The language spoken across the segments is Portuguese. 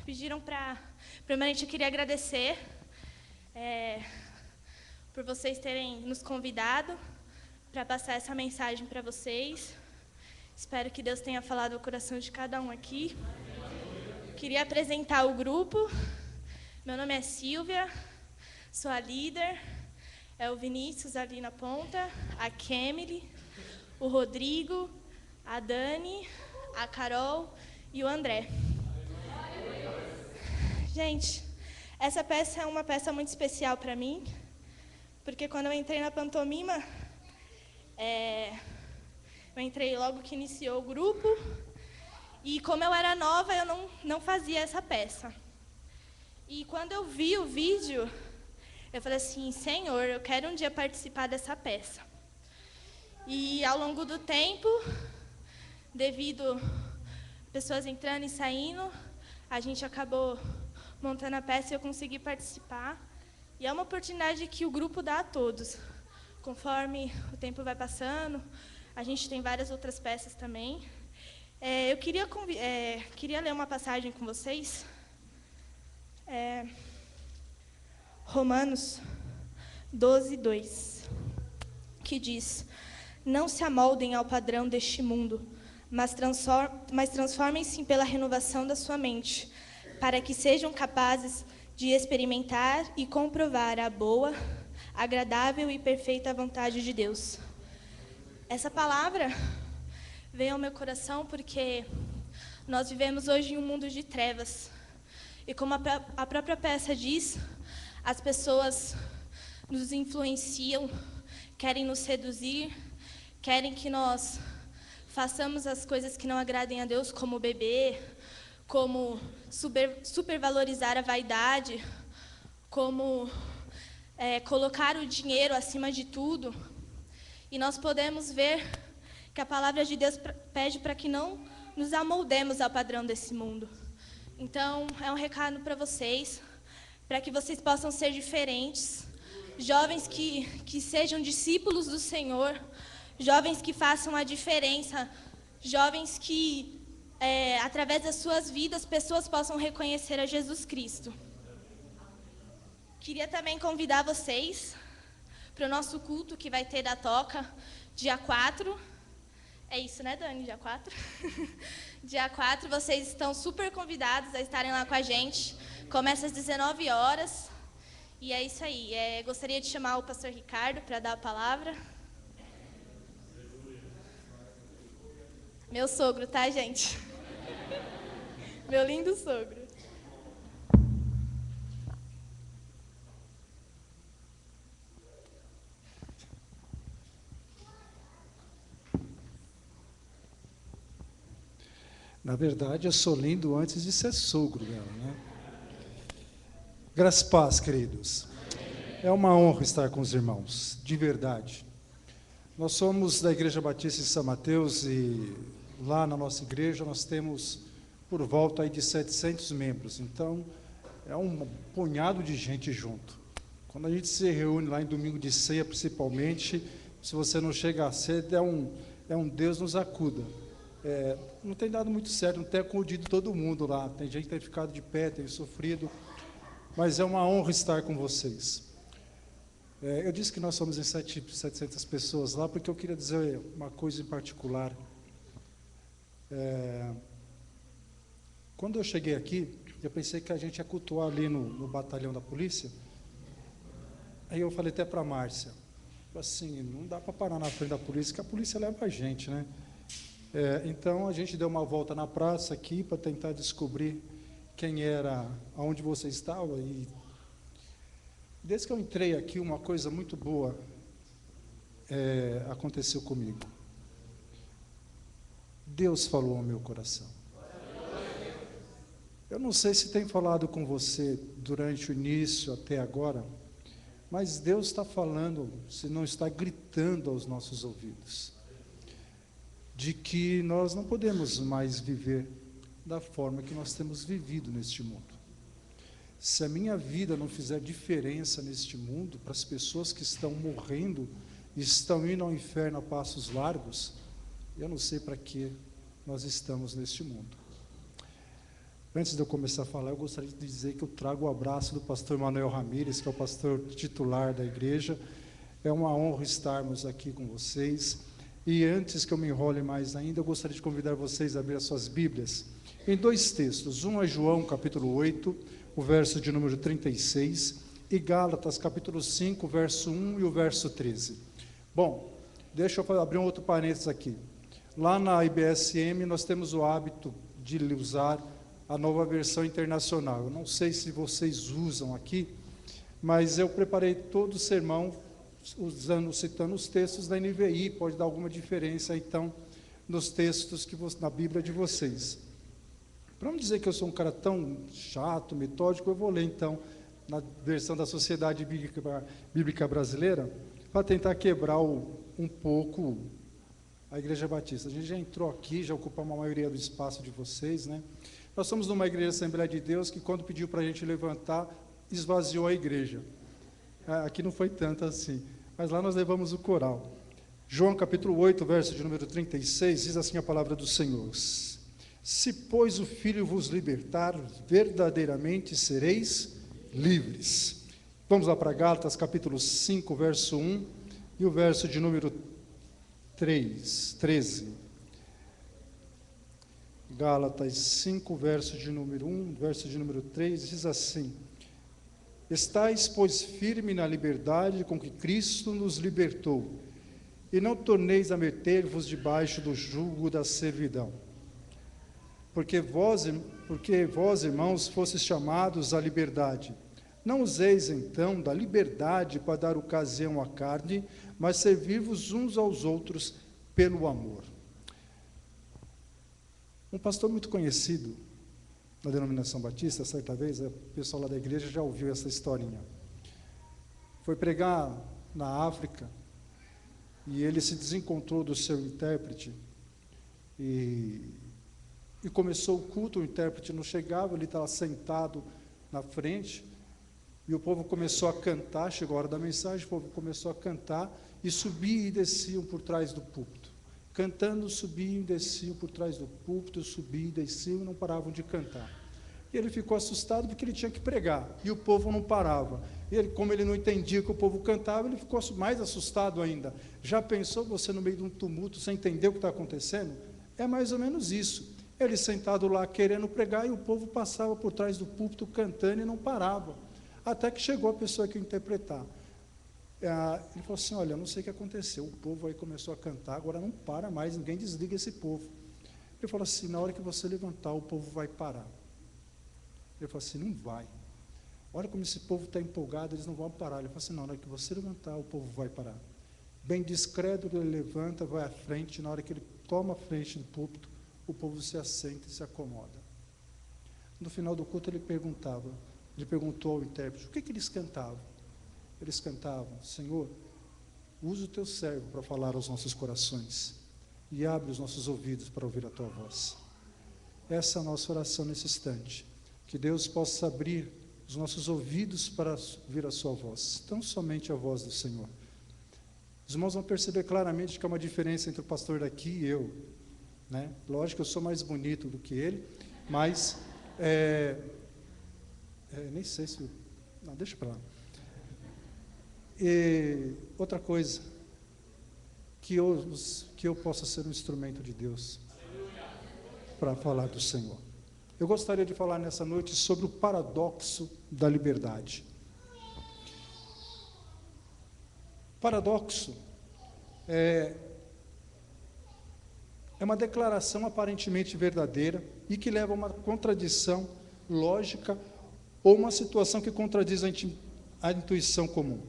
pediram para... Primeiramente, eu queria agradecer por vocês terem nos convidado para passar essa mensagem para vocês. Espero que Deus tenha falado ao coração de cada um aqui. Queria apresentar o grupo. Meu nome é Silvia, sou a líder. É o Vinícius ali na ponta, a Kemily, o Rodrigo, a Dani, a Carol e o André. Gente, essa peça é uma peça muito especial para mim, porque quando eu entrei na pantomima, eu entrei logo que iniciou o grupo, e como eu era nova, eu não fazia essa peça. E quando eu vi o vídeo, eu falei assim, Senhor, eu quero um dia participar dessa peça. E ao longo do tempo, devido a pessoas entrando e saindo, a gente acabou montando a peça e eu consegui participar. E é uma oportunidade que o grupo dá a todos. Conforme o tempo vai passando, a gente tem várias outras peças também. Eu queria ler uma passagem com vocês. Romanos 12, 2, que diz: Não se amoldem ao padrão deste mundo, mas transformem-se pela renovação da sua mente, para que sejam capazes de experimentar e comprovar a boa, agradável e perfeita vontade de Deus. Essa palavra veio ao meu coração porque nós vivemos hoje em um mundo de trevas. E como a própria peça diz, as pessoas nos influenciam, querem nos seduzir, querem que nós façamos as coisas que não agradem a Deus, como beber, como supervalorizar a vaidade, como colocar o dinheiro acima de tudo. E nós podemos ver que a palavra de Deus pede para que não nos amoldemos ao padrão desse mundo. Então, é um recado para vocês, para que vocês possam ser diferentes, jovens que sejam discípulos do Senhor, jovens que façam a diferença, jovens que, através das suas vidas, pessoas possam reconhecer a Jesus Cristo. Queria também convidar vocês para o nosso culto que vai ter da Toca, dia 4. É isso, né, Dani? Dia 4? Dia 4, vocês estão super convidados a estarem lá com a gente. Começa às 19 horas. E é isso aí. Gostaria de chamar o pastor Ricardo para dar a palavra. Meu sogro, tá, gente? Meu lindo sogro. Na verdade, eu sou lindo antes de ser sogro dela, né? Graças e paz, queridos. É uma honra estar com os irmãos, de verdade. Nós somos da Igreja Batista de São Mateus e lá na nossa igreja nós temos por volta aí de 700 membros. Então, é um punhado de gente junto. Quando a gente se reúne lá em domingo de ceia, principalmente, se você não chega cedo, é um Deus nos acuda. Não tem dado muito certo, não tem acudido todo mundo lá. Tem gente que tem ficado de pé, tem sofrido, mas é uma honra estar com vocês. Eu disse que nós somos em 700 pessoas lá, porque eu queria dizer uma coisa em particular. Quando eu cheguei aqui, eu pensei que a gente ia cultuar ali no batalhão da polícia. Aí eu falei até para a Márcia, assim, não dá para parar na frente da polícia, que a polícia leva a gente, né? Então, a gente deu uma volta na praça aqui para tentar descobrir quem era, aonde você estava. E desde que eu entrei aqui, uma coisa muito boa aconteceu comigo. Deus falou ao meu coração. Eu não sei se tem falado com você durante o início até agora, mas Deus está falando, se não está gritando aos nossos ouvidos, de que nós não podemos mais viver da forma que nós temos vivido neste mundo. Se a minha vida não fizer diferença neste mundo, para as pessoas que estão morrendo e estão indo ao inferno a passos largos, eu não sei para que nós estamos neste mundo. Antes de eu começar a falar, eu gostaria de dizer que eu trago o abraço do pastor Manuel Ramírez, que é o pastor titular da igreja. É uma honra estarmos aqui com vocês. E antes que eu me enrole mais ainda, eu gostaria de convidar vocês a abrir as suas Bíblias em dois textos. Um é João, capítulo 8, o verso de número 36, e Gálatas, capítulo 5, verso 1 e o verso 13. Bom, deixa eu abrir um outro parênteses aqui. Lá na IBSM, nós temos o hábito de usar a nova versão internacional. Eu não sei se vocês usam aqui, mas eu preparei todo o sermão citando os textos da NVI. Pode dar alguma diferença, então, nos textos na Bíblia de vocês. Para não dizer que eu sou um cara tão chato, metódico, eu vou ler, então, na versão da Sociedade Bíblica Brasileira, para tentar quebrar um pouco a Igreja Batista. A gente já entrou aqui, já ocupamos a maioria do espaço de vocês, né? Nós somos numa igreja Assembleia de Deus que, quando pediu para a gente levantar, esvaziou a igreja. Aqui não foi tanto assim, mas lá nós levamos o coral. João capítulo 8, verso de número 36, diz assim a palavra do Senhor: se, pois, o Filho vos libertar, verdadeiramente sereis livres. Vamos lá para Gálatas capítulo 5, verso 1 e o verso de número 13. Gálatas 5, verso de número 1, verso de número 3, diz assim: estais, pois, firme na liberdade com que Cristo nos libertou, e não torneis a meter-vos debaixo do jugo da servidão. Porque vós, irmãos, fostes chamados à liberdade. Não useis, então, da liberdade para dar ocasião à carne, mas servir-vos uns aos outros pelo amor. Um pastor muito conhecido na denominação batista, certa vez, o pessoal lá da igreja já ouviu essa historinha. Foi pregar na África e ele se desencontrou do seu intérprete e começou o culto. O intérprete não chegava, ele estava sentado na frente e o povo começou a cantar. Chegou a hora da mensagem, o povo começou a cantar e subia e desciam por trás do púlpito. Cantando, subiam e desciam por trás do púlpito, subiam e desciam e não paravam de cantar. E ele ficou assustado porque ele tinha que pregar, e o povo não parava. E ele, como ele não entendia que o povo cantava, ele ficou mais assustado ainda. Já pensou você no meio de um tumulto, sem entender o que está acontecendo? É mais ou menos isso. Ele sentado lá querendo pregar, e o povo passava por trás do púlpito cantando e não parava. Até que chegou a pessoa que ia interpretar. Ele falou assim: olha, eu não sei o que aconteceu, o povo aí começou a cantar, agora não para mais, ninguém desliga esse povo. Ele falou assim: na hora que você levantar, o povo vai parar. Ele falou assim: não vai. Olha como esse povo está empolgado, eles não vão parar. Ele falou assim: na hora que você levantar, o povo vai parar. Bem discreto, ele levanta, vai à frente. Na hora que ele toma a frente do púlpito, o povo se assenta e se acomoda. No final do culto, ele perguntou ao intérprete: o que eles cantavam? Eles cantavam: Senhor, usa o teu servo para falar aos nossos corações e abre os nossos ouvidos para ouvir a tua voz. Essa é a nossa oração nesse instante, que Deus possa abrir os nossos ouvidos para ouvir a sua voz, tão somente a voz do Senhor. Os irmãos vão perceber claramente que há uma diferença entre o pastor daqui e eu, né? Lógico que eu sou mais bonito do que ele, mas nem sei se... Não, deixa para lá. E outra coisa, que eu possa ser um instrumento de Deus para falar do Senhor. Eu gostaria de falar nessa noite sobre o paradoxo da liberdade. Paradoxo é uma declaração aparentemente verdadeira e que leva a uma contradição lógica ou uma situação que contradiz a intuição comum.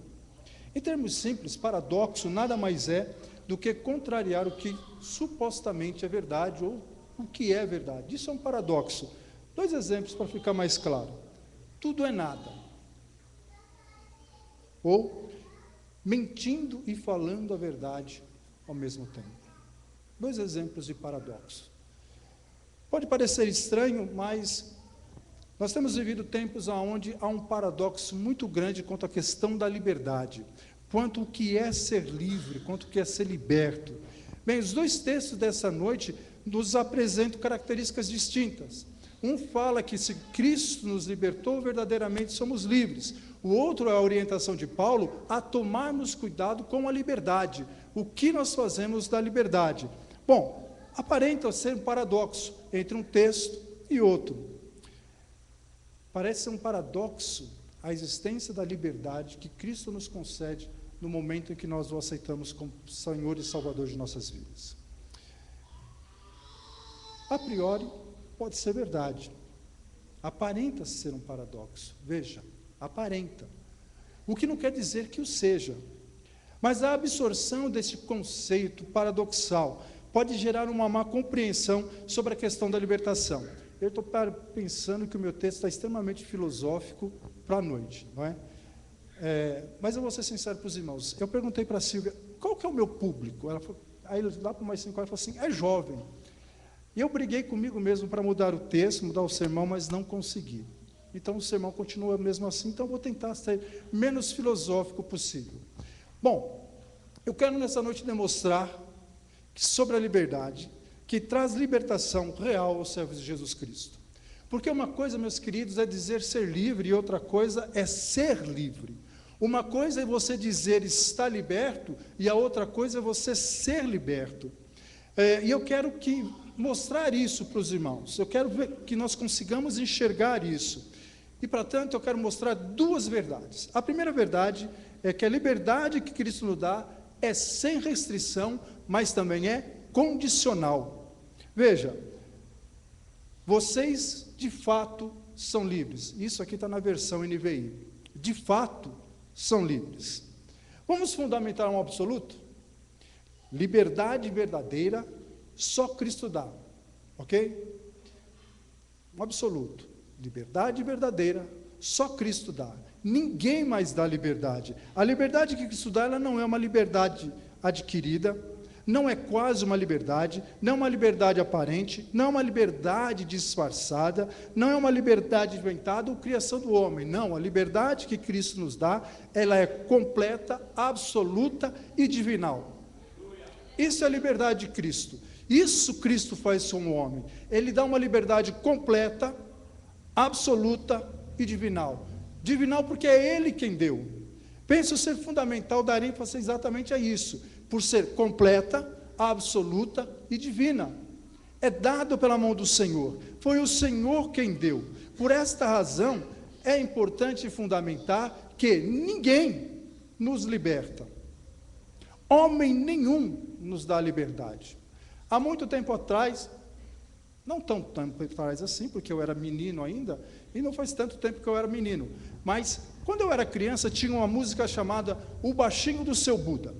Em termos simples, paradoxo nada mais é do que contrariar o que supostamente é verdade ou o que é verdade. Isso é um paradoxo. Dois exemplos para ficar mais claro. Tudo é nada. Ou mentindo e falando a verdade ao mesmo tempo. Dois exemplos de paradoxo. Pode parecer estranho, mas nós temos vivido tempos onde há um paradoxo muito grande quanto à questão da liberdade, quanto o que é ser livre, quanto o que é ser liberto. Bem, os dois textos dessa noite nos apresentam características distintas. Um fala que se Cristo nos libertou, verdadeiramente somos livres. O outro é a orientação de Paulo a tomarmos cuidado com a liberdade. O que nós fazemos da liberdade? Bom, aparenta ser um paradoxo entre um texto e outro. Parece ser um paradoxo a existência da liberdade que Cristo nos concede no momento em que nós o aceitamos como Senhor e Salvador de nossas vidas. A priori, pode ser verdade. Aparenta ser um paradoxo. Veja, aparenta. O que não quer dizer que o seja. Mas a absorção desse conceito paradoxal pode gerar uma má compreensão sobre a questão da libertação. Eu estou pensando que o meu texto está extremamente filosófico para a noite, não é? Mas eu vou ser sincero para os irmãos. Eu perguntei para a Silvia, qual que é o meu público? Ela falou, aí lá para mais 5 horas, ela falou assim, é jovem. E eu briguei comigo mesmo para mudar o texto, mudar o sermão, mas não consegui. Então o sermão continua mesmo assim, então eu vou tentar ser menos filosófico possível. Bom, eu quero nessa noite demonstrar que sobre a liberdade, que traz libertação real aos servos de Jesus Cristo. Porque uma coisa, meus queridos, é dizer ser livre e outra coisa é ser livre. Uma coisa é você dizer estar liberto e a outra coisa é você ser liberto. E eu quero mostrar isso para os irmãos. Eu quero ver que nós consigamos enxergar isso. E, para tanto, eu quero mostrar duas verdades. A primeira verdade é que a liberdade que Cristo nos dá é sem restrição, mas também é condicional. Veja, vocês de fato são livres. Isso aqui está na versão NVI. De fato são livres. Vamos fundamentar um absoluto? Liberdade verdadeira só Cristo dá. Ok? Um absoluto. Liberdade verdadeira só Cristo dá. Ninguém mais dá liberdade. A liberdade que Cristo dá, ela não é uma liberdade adquirida, não é quase uma liberdade, não é uma liberdade aparente, não é uma liberdade disfarçada, não é uma liberdade inventada ou criação do homem. Não, a liberdade que Cristo nos dá, ela é completa, absoluta e divinal. Isso é a liberdade de Cristo. Isso Cristo faz com o homem. Ele dá uma liberdade completa, absoluta e divinal. Divinal porque é Ele quem deu. Penso ser fundamental dar ênfase exatamente a isso, por ser completa, absoluta e divina. É dado pela mão do Senhor. Foi o Senhor quem deu. Por esta razão, é importante fundamentar que ninguém nos liberta. Homem nenhum nos dá liberdade. Há muito tempo atrás, não tão tempo atrás assim, porque eu era menino ainda, e não faz tanto tempo que eu era menino, mas quando eu era criança, tinha uma música chamada O Baixinho do Seu Buda.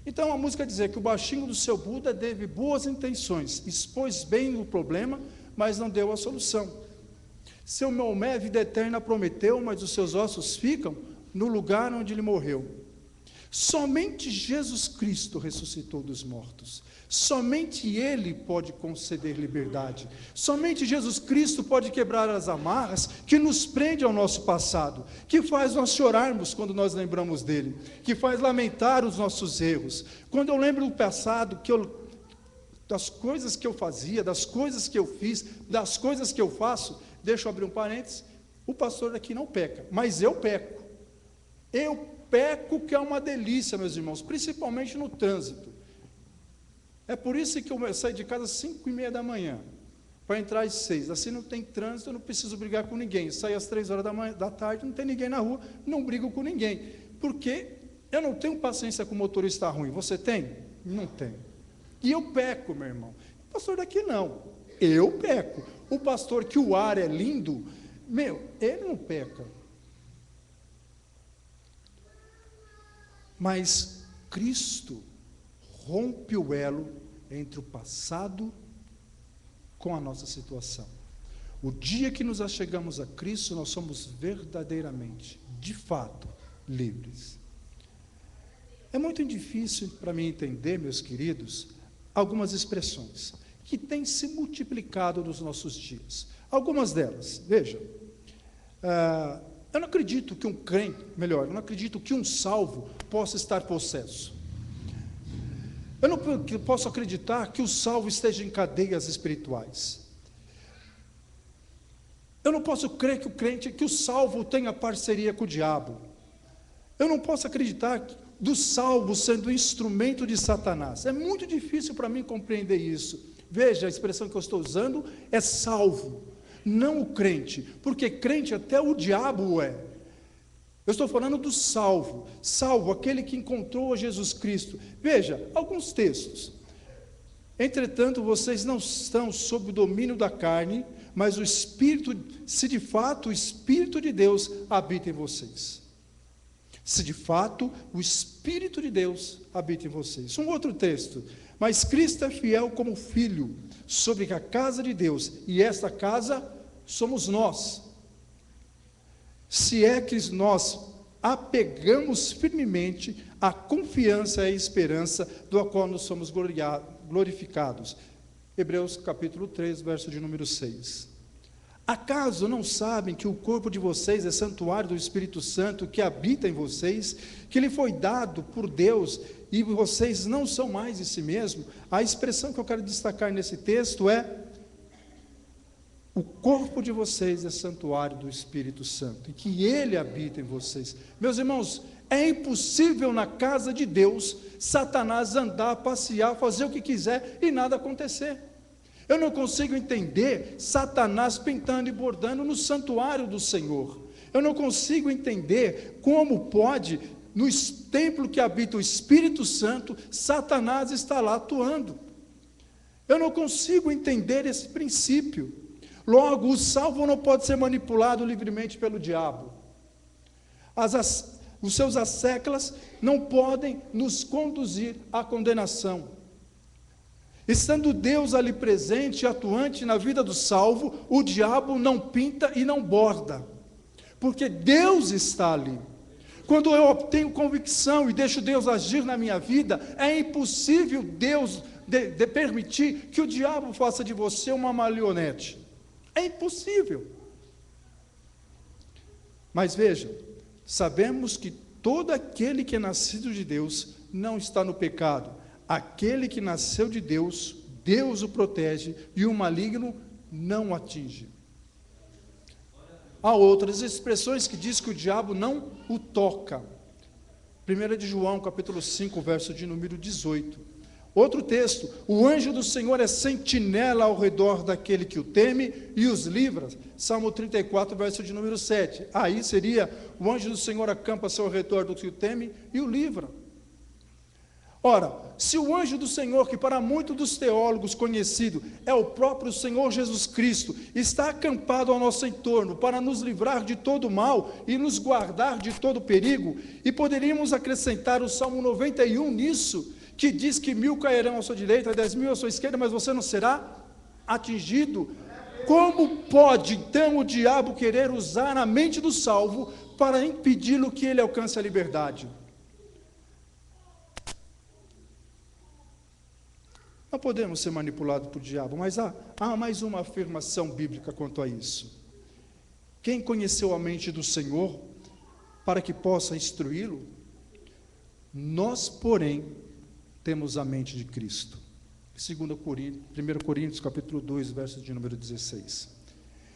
Então a música dizia que o baixinho do seu Buda teve boas intenções, expôs bem o problema, mas não deu a solução. Seu Maomé, vida eterna prometeu, mas os seus ossos ficam no lugar onde ele morreu. Somente Jesus Cristo ressuscitou dos mortos. Somente Ele pode conceder liberdade. Somente Jesus Cristo pode quebrar as amarras que nos prende ao nosso passado, que faz nós chorarmos quando nós lembramos dele, que faz lamentar os nossos erros. Quando eu lembro do passado, das coisas que eu fazia, das coisas que eu fiz, das coisas que eu faço, deixa eu abrir um parênteses, o pastor daqui não peca, mas eu peco. Eu peco, que é uma delícia, meus irmãos, principalmente no trânsito. É por isso que eu saio de casa às 5h30 da manhã, para entrar às 6. Assim não tem trânsito, eu não preciso brigar com ninguém. Saio às 3 horas da tarde, não tem ninguém na rua, não brigo com ninguém. Porque eu não tenho paciência com o motorista ruim. Você tem? Não tenho. E eu peco, meu irmão. O pastor daqui não. Eu peco. O pastor que o ar é lindo, ele não peca. Mas Cristo rompe o elo entre o passado com a nossa situação. O dia que nos achegamos a Cristo, nós somos verdadeiramente, de fato, livres. É muito difícil para mim entender, meus queridos, algumas expressões que têm se multiplicado nos nossos dias. Algumas delas, veja, eu não acredito que um crente, eu não acredito que um salvo possa estar possesso. Eu não posso acreditar que o salvo esteja em cadeias espirituais. Eu não posso crer que o crente, que o salvo tenha parceria com o diabo. Eu não posso acreditar do salvo sendo instrumento de Satanás. É muito difícil para mim compreender isso. Veja, a expressão que eu estou usando é salvo, não o crente, porque crente até o diabo é. Eu estou falando do salvo, salvo, aquele que encontrou a Jesus Cristo. Veja, alguns textos. Entretanto, vocês não estão sob o domínio da carne, mas o Espírito, se de fato o Espírito de Deus habita em vocês. Se de fato o Espírito de Deus habita em vocês. Um outro texto. Mas Cristo é fiel como filho sobre a casa de Deus, e esta casa somos nós. Se é que nós apegamos firmemente a confiança e a esperança do qual nós somos glorificados. Hebreus capítulo 3, verso de número 6. Acaso não sabem que o corpo de vocês é santuário do Espírito Santo que habita em vocês, que lhe foi dado por Deus, e vocês não são mais de si mesmo? A expressão que eu quero destacar nesse texto é: o corpo de vocês é santuário do Espírito Santo, e que Ele habita em vocês. Meus irmãos, é impossível na casa de Deus, Satanás andar, passear, fazer o que quiser e nada acontecer. Eu não consigo entender Satanás pintando e bordando no santuário do Senhor. Eu não consigo entender como pode, no templo que habita o Espírito Santo, Satanás está lá atuando. Eu não consigo entender esse princípio. Logo, o salvo não pode ser manipulado livremente pelo diabo. Os seus asseclas não podem nos conduzir à condenação. Estando Deus ali presente e atuante na vida do salvo, o diabo não pinta e não borda, porque Deus está ali. Quando eu tenho convicção e deixo Deus agir na minha vida, é impossível Deus permitir que o diabo faça de você uma marionete. É impossível. Mas veja, sabemos que todo aquele que é nascido de Deus não está no pecado. Aquele que nasceu de Deus, Deus o protege e o maligno não o atinge. Há outras expressões que diz que o diabo não o toca. 1 de João, capítulo 5, verso de número 18. Outro texto: o anjo do Senhor é sentinela ao redor daquele que o teme e os livra. Salmo 34, verso de número 7. Aí seria: o anjo do Senhor acampa-se ao redor do que o teme e o livra. Ora, se o anjo do Senhor, que para muitos dos teólogos conhecido é o próprio Senhor Jesus Cristo, está acampado ao nosso entorno para nos livrar de todo mal e nos guardar de todo perigo, e poderíamos acrescentar o Salmo 91 nisso, que diz que 1000 cairão à sua direita, 10.000 à sua esquerda, mas você não será atingido. Como pode então o diabo querer usar a mente do salvo para impedi-lo que ele alcance a liberdade? Não podemos ser manipulados por diabo, mas há mais uma afirmação bíblica quanto a isso. Quem conheceu a mente do Senhor para que possa instruí-lo? Nós, porém, temos a mente de Cristo. 1 Coríntios, capítulo 2, verso de número 16.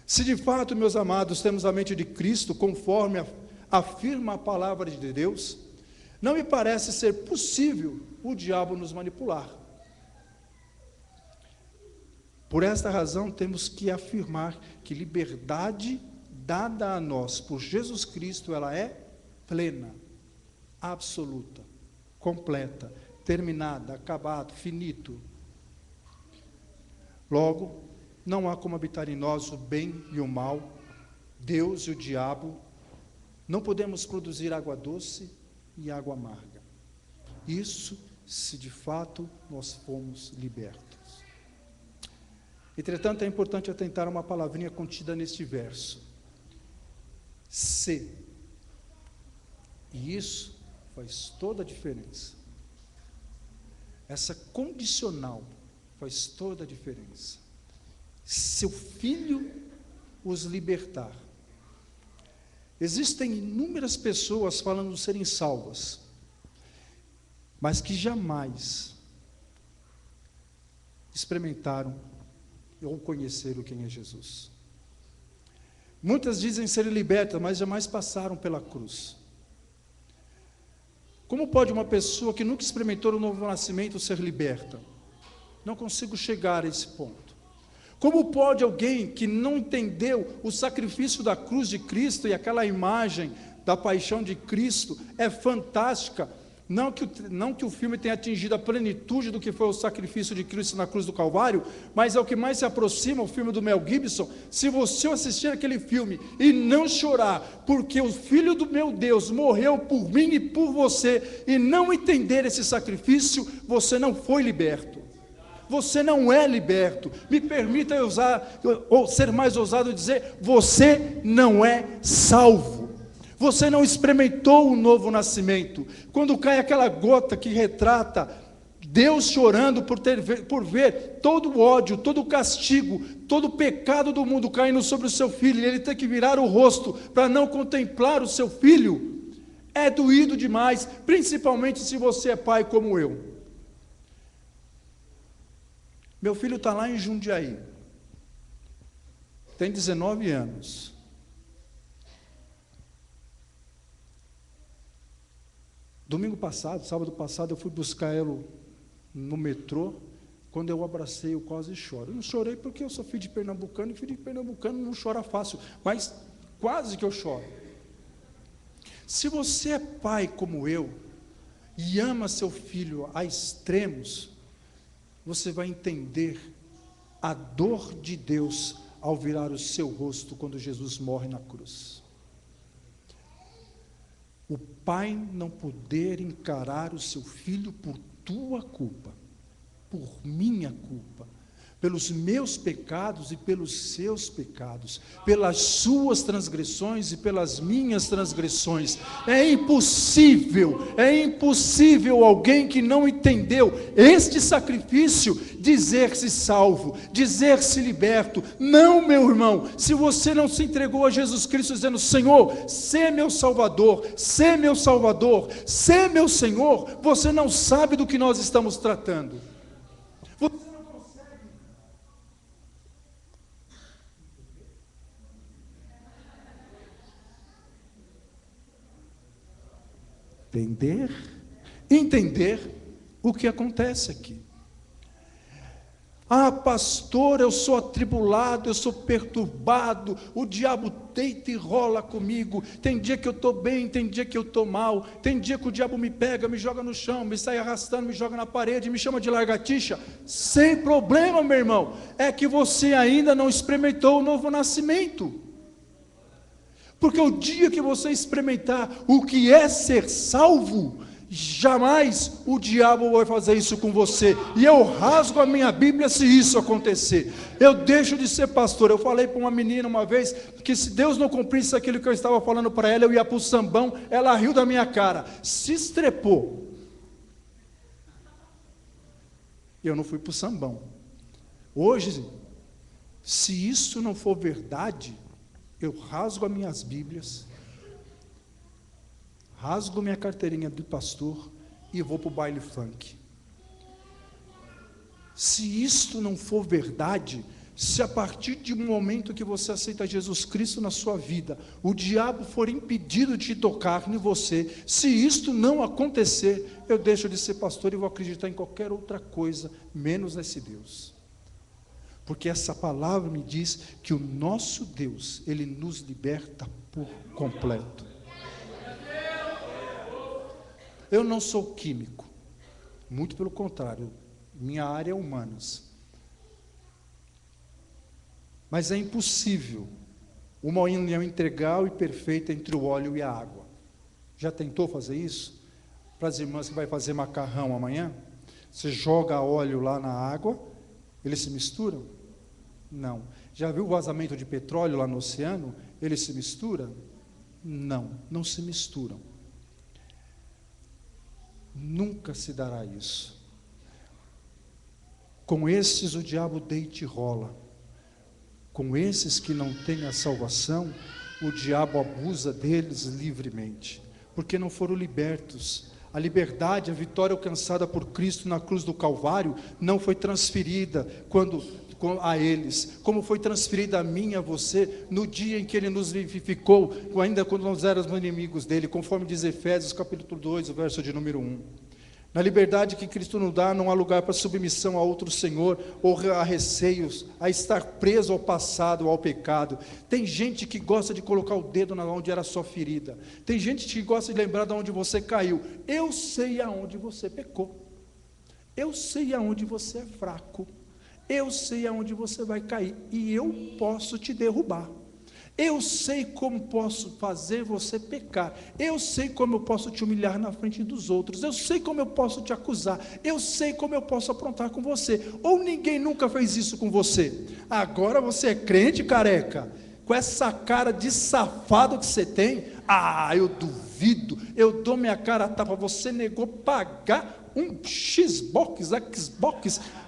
Se de fato, meus amados, temos a mente de Cristo, conforme afirma a palavra de Deus, não me parece ser possível o diabo nos manipular. Por esta razão, temos que afirmar que liberdade dada a nós por Jesus Cristo, ela é plena, absoluta, completa, terminada, acabado, finito. Logo, não há como habitar em nós o bem e o mal, Deus e o diabo. Não podemos produzir água doce e água amarga. Isso, se de fato nós fomos libertos. Entretanto, é importante atentar a uma palavrinha contida neste verso. Se. E isso faz toda a diferença. Essa condicional faz toda a diferença. Se o Filho os libertar. Existem inúmeras pessoas falando de serem salvas, mas que jamais experimentaram ou conheceram quem é Jesus. Muitas dizem ser libertas, mas jamais passaram pela cruz. Como pode uma pessoa que nunca experimentou o novo nascimento ser liberta? Não consigo chegar a esse ponto. Como pode alguém que não entendeu o sacrifício da cruz de Cristo e aquela imagem da paixão de Cristo é fantástica, não que o filme tenha atingido a plenitude do que foi o sacrifício de Cristo na cruz do Calvário, mas é o que mais se aproxima, o filme do Mel Gibson. Se você assistir aquele filme e não chorar, porque o Filho do meu Deus morreu por mim e por você, e não entender esse sacrifício, você não foi liberto. Você não é liberto. Me permita ou ser mais ousado e dizer, você não é salvo. Você não experimentou o novo nascimento. Quando cai aquela gota que retrata Deus chorando por ver todo o ódio, todo o castigo, todo o pecado do mundo caindo sobre o seu filho, e ele ter que virar o rosto para não contemplar o seu filho, é doído demais, principalmente se você é pai como eu. Meu filho está lá em Jundiaí, tem 19 anos. Domingo passado, sábado passado, eu fui buscar ele no metrô. Quando eu abracei, eu quase choro. Eu não chorei porque eu sou filho de pernambucano, e filho de pernambucano não chora fácil, mas quase que eu choro. Se você é pai como eu, e ama seu filho a extremos, você vai entender a dor de Deus ao virar o seu rosto quando Jesus morre na cruz. O pai não poder encarar o seu filho por tua culpa, por minha culpa, pelos meus pecados e pelos seus pecados, pelas suas transgressões e pelas minhas transgressões. É impossível alguém que não entendeu este sacrifício dizer-se salvo, dizer-se liberto. Não, meu irmão, se você não se entregou a Jesus Cristo dizendo, Senhor, sê meu Salvador, sê meu Salvador, sê meu Senhor, você não sabe do que nós estamos tratando. Entender o que acontece aqui. Ah, pastor, eu sou atribulado, eu sou perturbado, o diabo deita e rola comigo. Tem dia que eu estou bem, tem dia que eu estou mal, tem dia que o diabo me pega, me joga no chão, me sai arrastando, me joga na parede, me chama de lagartixa. Sem problema, meu irmão, é que você ainda não experimentou o novo nascimento. Porque o dia que você experimentar o que é ser salvo, jamais o diabo vai fazer isso com você. E eu rasgo a minha Bíblia se isso acontecer. Eu deixo de ser pastor. Eu falei para uma menina uma vez que se Deus não cumprisse aquilo que eu estava falando para ela, eu ia para o sambão. Ela riu da minha cara, se estrepou. Eu não fui para o sambão. Hoje, se isso não for verdade, eu rasgo as minhas Bíblias, rasgo minha carteirinha de pastor e vou para o baile funk. Se isto não for verdade, se a partir de um momento que você aceita Jesus Cristo na sua vida, o diabo for impedido de tocar em você, se isto não acontecer, eu deixo de ser pastor e vou acreditar em qualquer outra coisa, menos nesse Deus. Porque essa palavra me diz que o nosso Deus, Ele nos liberta por completo. Eu não sou químico, muito pelo contrário, minha área é humanas. Mas é impossível uma união integral e perfeita entre o óleo e a água. Já tentou fazer isso? Para as irmãs que vai fazer macarrão amanhã, você joga óleo lá na água, eles se misturam? Não. Já viu o vazamento de petróleo lá no oceano? Ele se mistura? Não, não se misturam. Nunca se dará isso. Com esses o diabo deita e rola. Com esses que não têm a salvação, o diabo abusa deles livremente, porque não foram libertos. A liberdade, a vitória alcançada por Cristo na cruz do Calvário, não foi transferida quando a eles, como foi transferida a mim e a você, no dia em que Ele nos vivificou, ainda quando nós éramos inimigos dEle, conforme diz Efésios capítulo 2, o verso de número 1. Na liberdade que Cristo nos dá, não há lugar para submissão a outro senhor, ou a receios, a estar preso ao passado, ao pecado. Tem gente que gosta de colocar o dedo onde era a sua ferida. Tem gente que gosta de lembrar de onde você caiu. Eu sei aonde você pecou. Eu sei aonde você é fraco. Eu sei aonde você vai cair. E eu posso te derrubar. Eu sei como posso fazer você pecar. Eu sei como eu posso te humilhar na frente dos outros. Eu sei como eu posso te acusar. Eu sei como eu posso aprontar com você. Ou ninguém nunca fez isso com você. Agora você é crente, careca? Com essa cara de safado que você tem? Ah, eu duvido. Eu dou minha cara a tapa. Você negou pagar um Xbox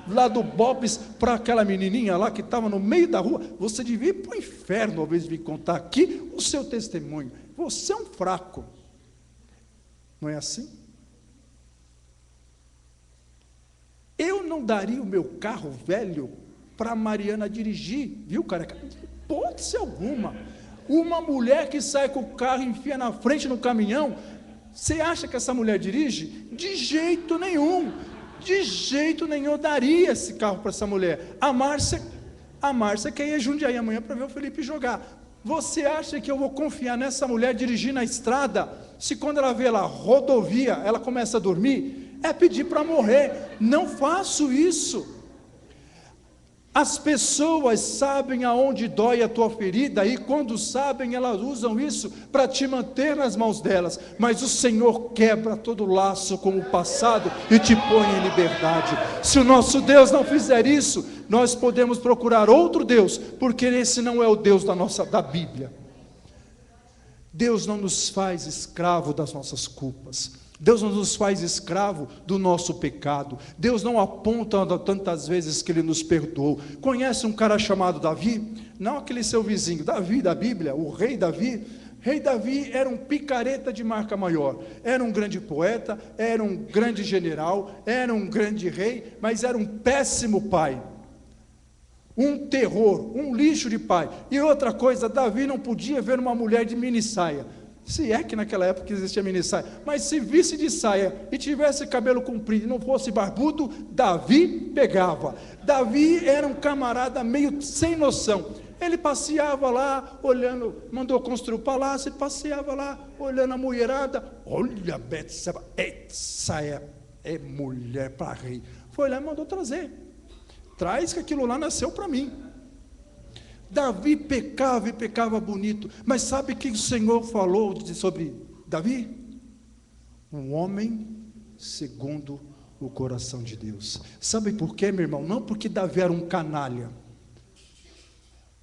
lá do Bob's para aquela menininha lá que estava no meio da rua. Você devia ir para o inferno, ao invés de vir contar aqui o seu testemunho. Você é um fraco. Não é assim? Eu não daria o meu carro velho para a Mariana dirigir, viu, careca? Hipótese alguma. Uma mulher que sai com o carro e enfia na frente no caminhão, você acha que essa mulher dirige? De jeito nenhum. De jeito nenhum eu daria esse carro para essa mulher. A Márcia quer ir a Jundiaí amanhã para ver o Felipe jogar. Você acha que eu vou confiar nessa mulher dirigir na estrada, se quando ela vê lá rodovia, ela começa a dormir? É pedir para morrer. Não faço isso. As pessoas sabem aonde dói a tua ferida, e quando sabem, elas usam isso para te manter nas mãos delas, mas o Senhor quebra todo laço com o passado e te põe em liberdade. Se o nosso Deus não fizer isso, nós podemos procurar outro Deus, porque esse não é o Deus da Bíblia. Deus não nos faz escravo das nossas culpas. Deus não nos faz escravo do nosso pecado. Deus não aponta tantas vezes que Ele nos perdoou. Conhece um cara chamado Davi? Não aquele seu vizinho, Davi da Bíblia, o rei Davi. Rei Davi era um picareta de marca maior. Era um grande poeta, era um grande general, era um grande rei, mas era um péssimo pai. Um terror, um lixo de pai. E outra coisa, Davi não podia ver uma mulher de mini saia. Se é que naquela época existia mini saia, mas se visse de saia e tivesse cabelo comprido e não fosse barbudo, Davi pegava. Davi era um camarada meio sem noção. Ele passeava lá, olhando, mandou construir o palácio, e passeava lá, olhando a mulherada. Olha, Betseba, essa é mulher para rei. Foi lá e mandou trazer. Traz que aquilo lá nasceu para mim. Davi pecava e pecava bonito, mas sabe o que o Senhor falou sobre Davi? Um homem segundo o coração de Deus. Sabe por quê, meu irmão? Não porque Davi era um canalha,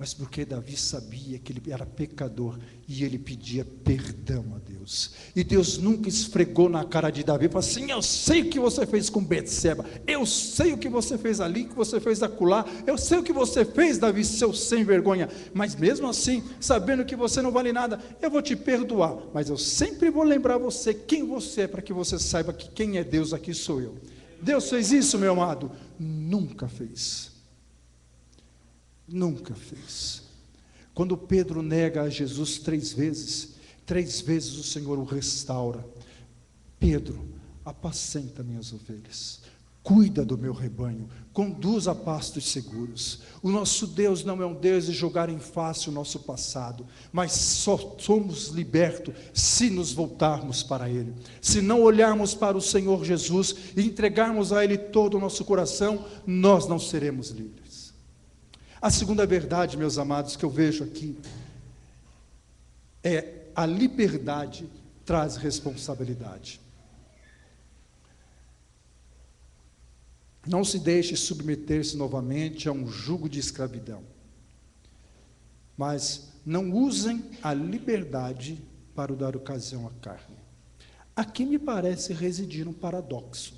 mas porque Davi sabia que ele era pecador e ele pedia perdão a Deus. E Deus nunca esfregou na cara de Davi e falou assim: eu sei o que você fez com Betseba, eu sei o que você fez ali, o que você fez acolá, eu sei o que você fez, Davi, seu sem vergonha, mas mesmo assim, sabendo que você não vale nada, eu vou te perdoar, mas eu sempre vou lembrar você quem você é, para que você saiba que quem é Deus aqui sou eu. Deus fez isso, meu amado? Nunca fez. Nunca fez. Quando Pedro nega a Jesus 3 vezes o Senhor o restaura. Pedro, apacenta minhas ovelhas, cuida do meu rebanho, conduz a pastos seguros. O nosso Deus não é um Deus de jogar em face o nosso passado, mas só somos libertos se nos voltarmos para Ele. Se não olharmos para o Senhor Jesus e entregarmos a Ele todo o nosso coração, nós não seremos livres. A segunda verdade, meus amados, que eu vejo aqui, é a liberdade traz responsabilidade. Não se deixe submeter-se novamente a um jugo de escravidão. Mas não usem a liberdade para dar ocasião à carne. Aqui me parece residir um paradoxo.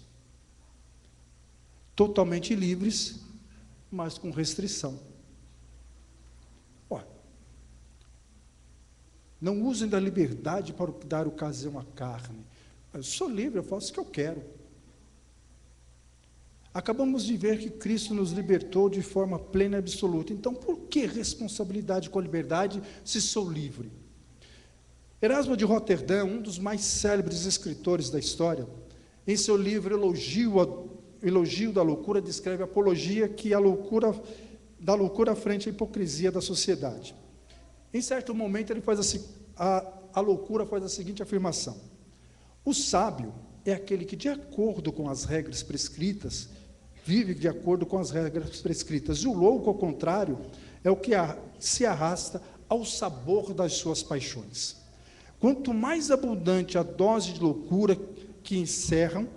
Totalmente livres, mas com restrição. Não usem da liberdade para dar ocasião à carne. Eu sou livre, eu faço o que eu quero. Acabamos de ver que Cristo nos libertou de forma plena e absoluta. Então, por que responsabilidade com a liberdade se sou livre? Erasmo de Roterdã, um dos mais célebres escritores da história, em seu livro Elogio da Loucura, descreve a apologia que da loucura frente à hipocrisia da sociedade. Em certo momento, ele faz a loucura faz a seguinte afirmação: o sábio é aquele que, de acordo com as regras prescritas, vive de acordo com as regras prescritas. E o louco, ao contrário, é o que se arrasta ao sabor das suas paixões. Quanto mais abundante a dose de loucura que encerram,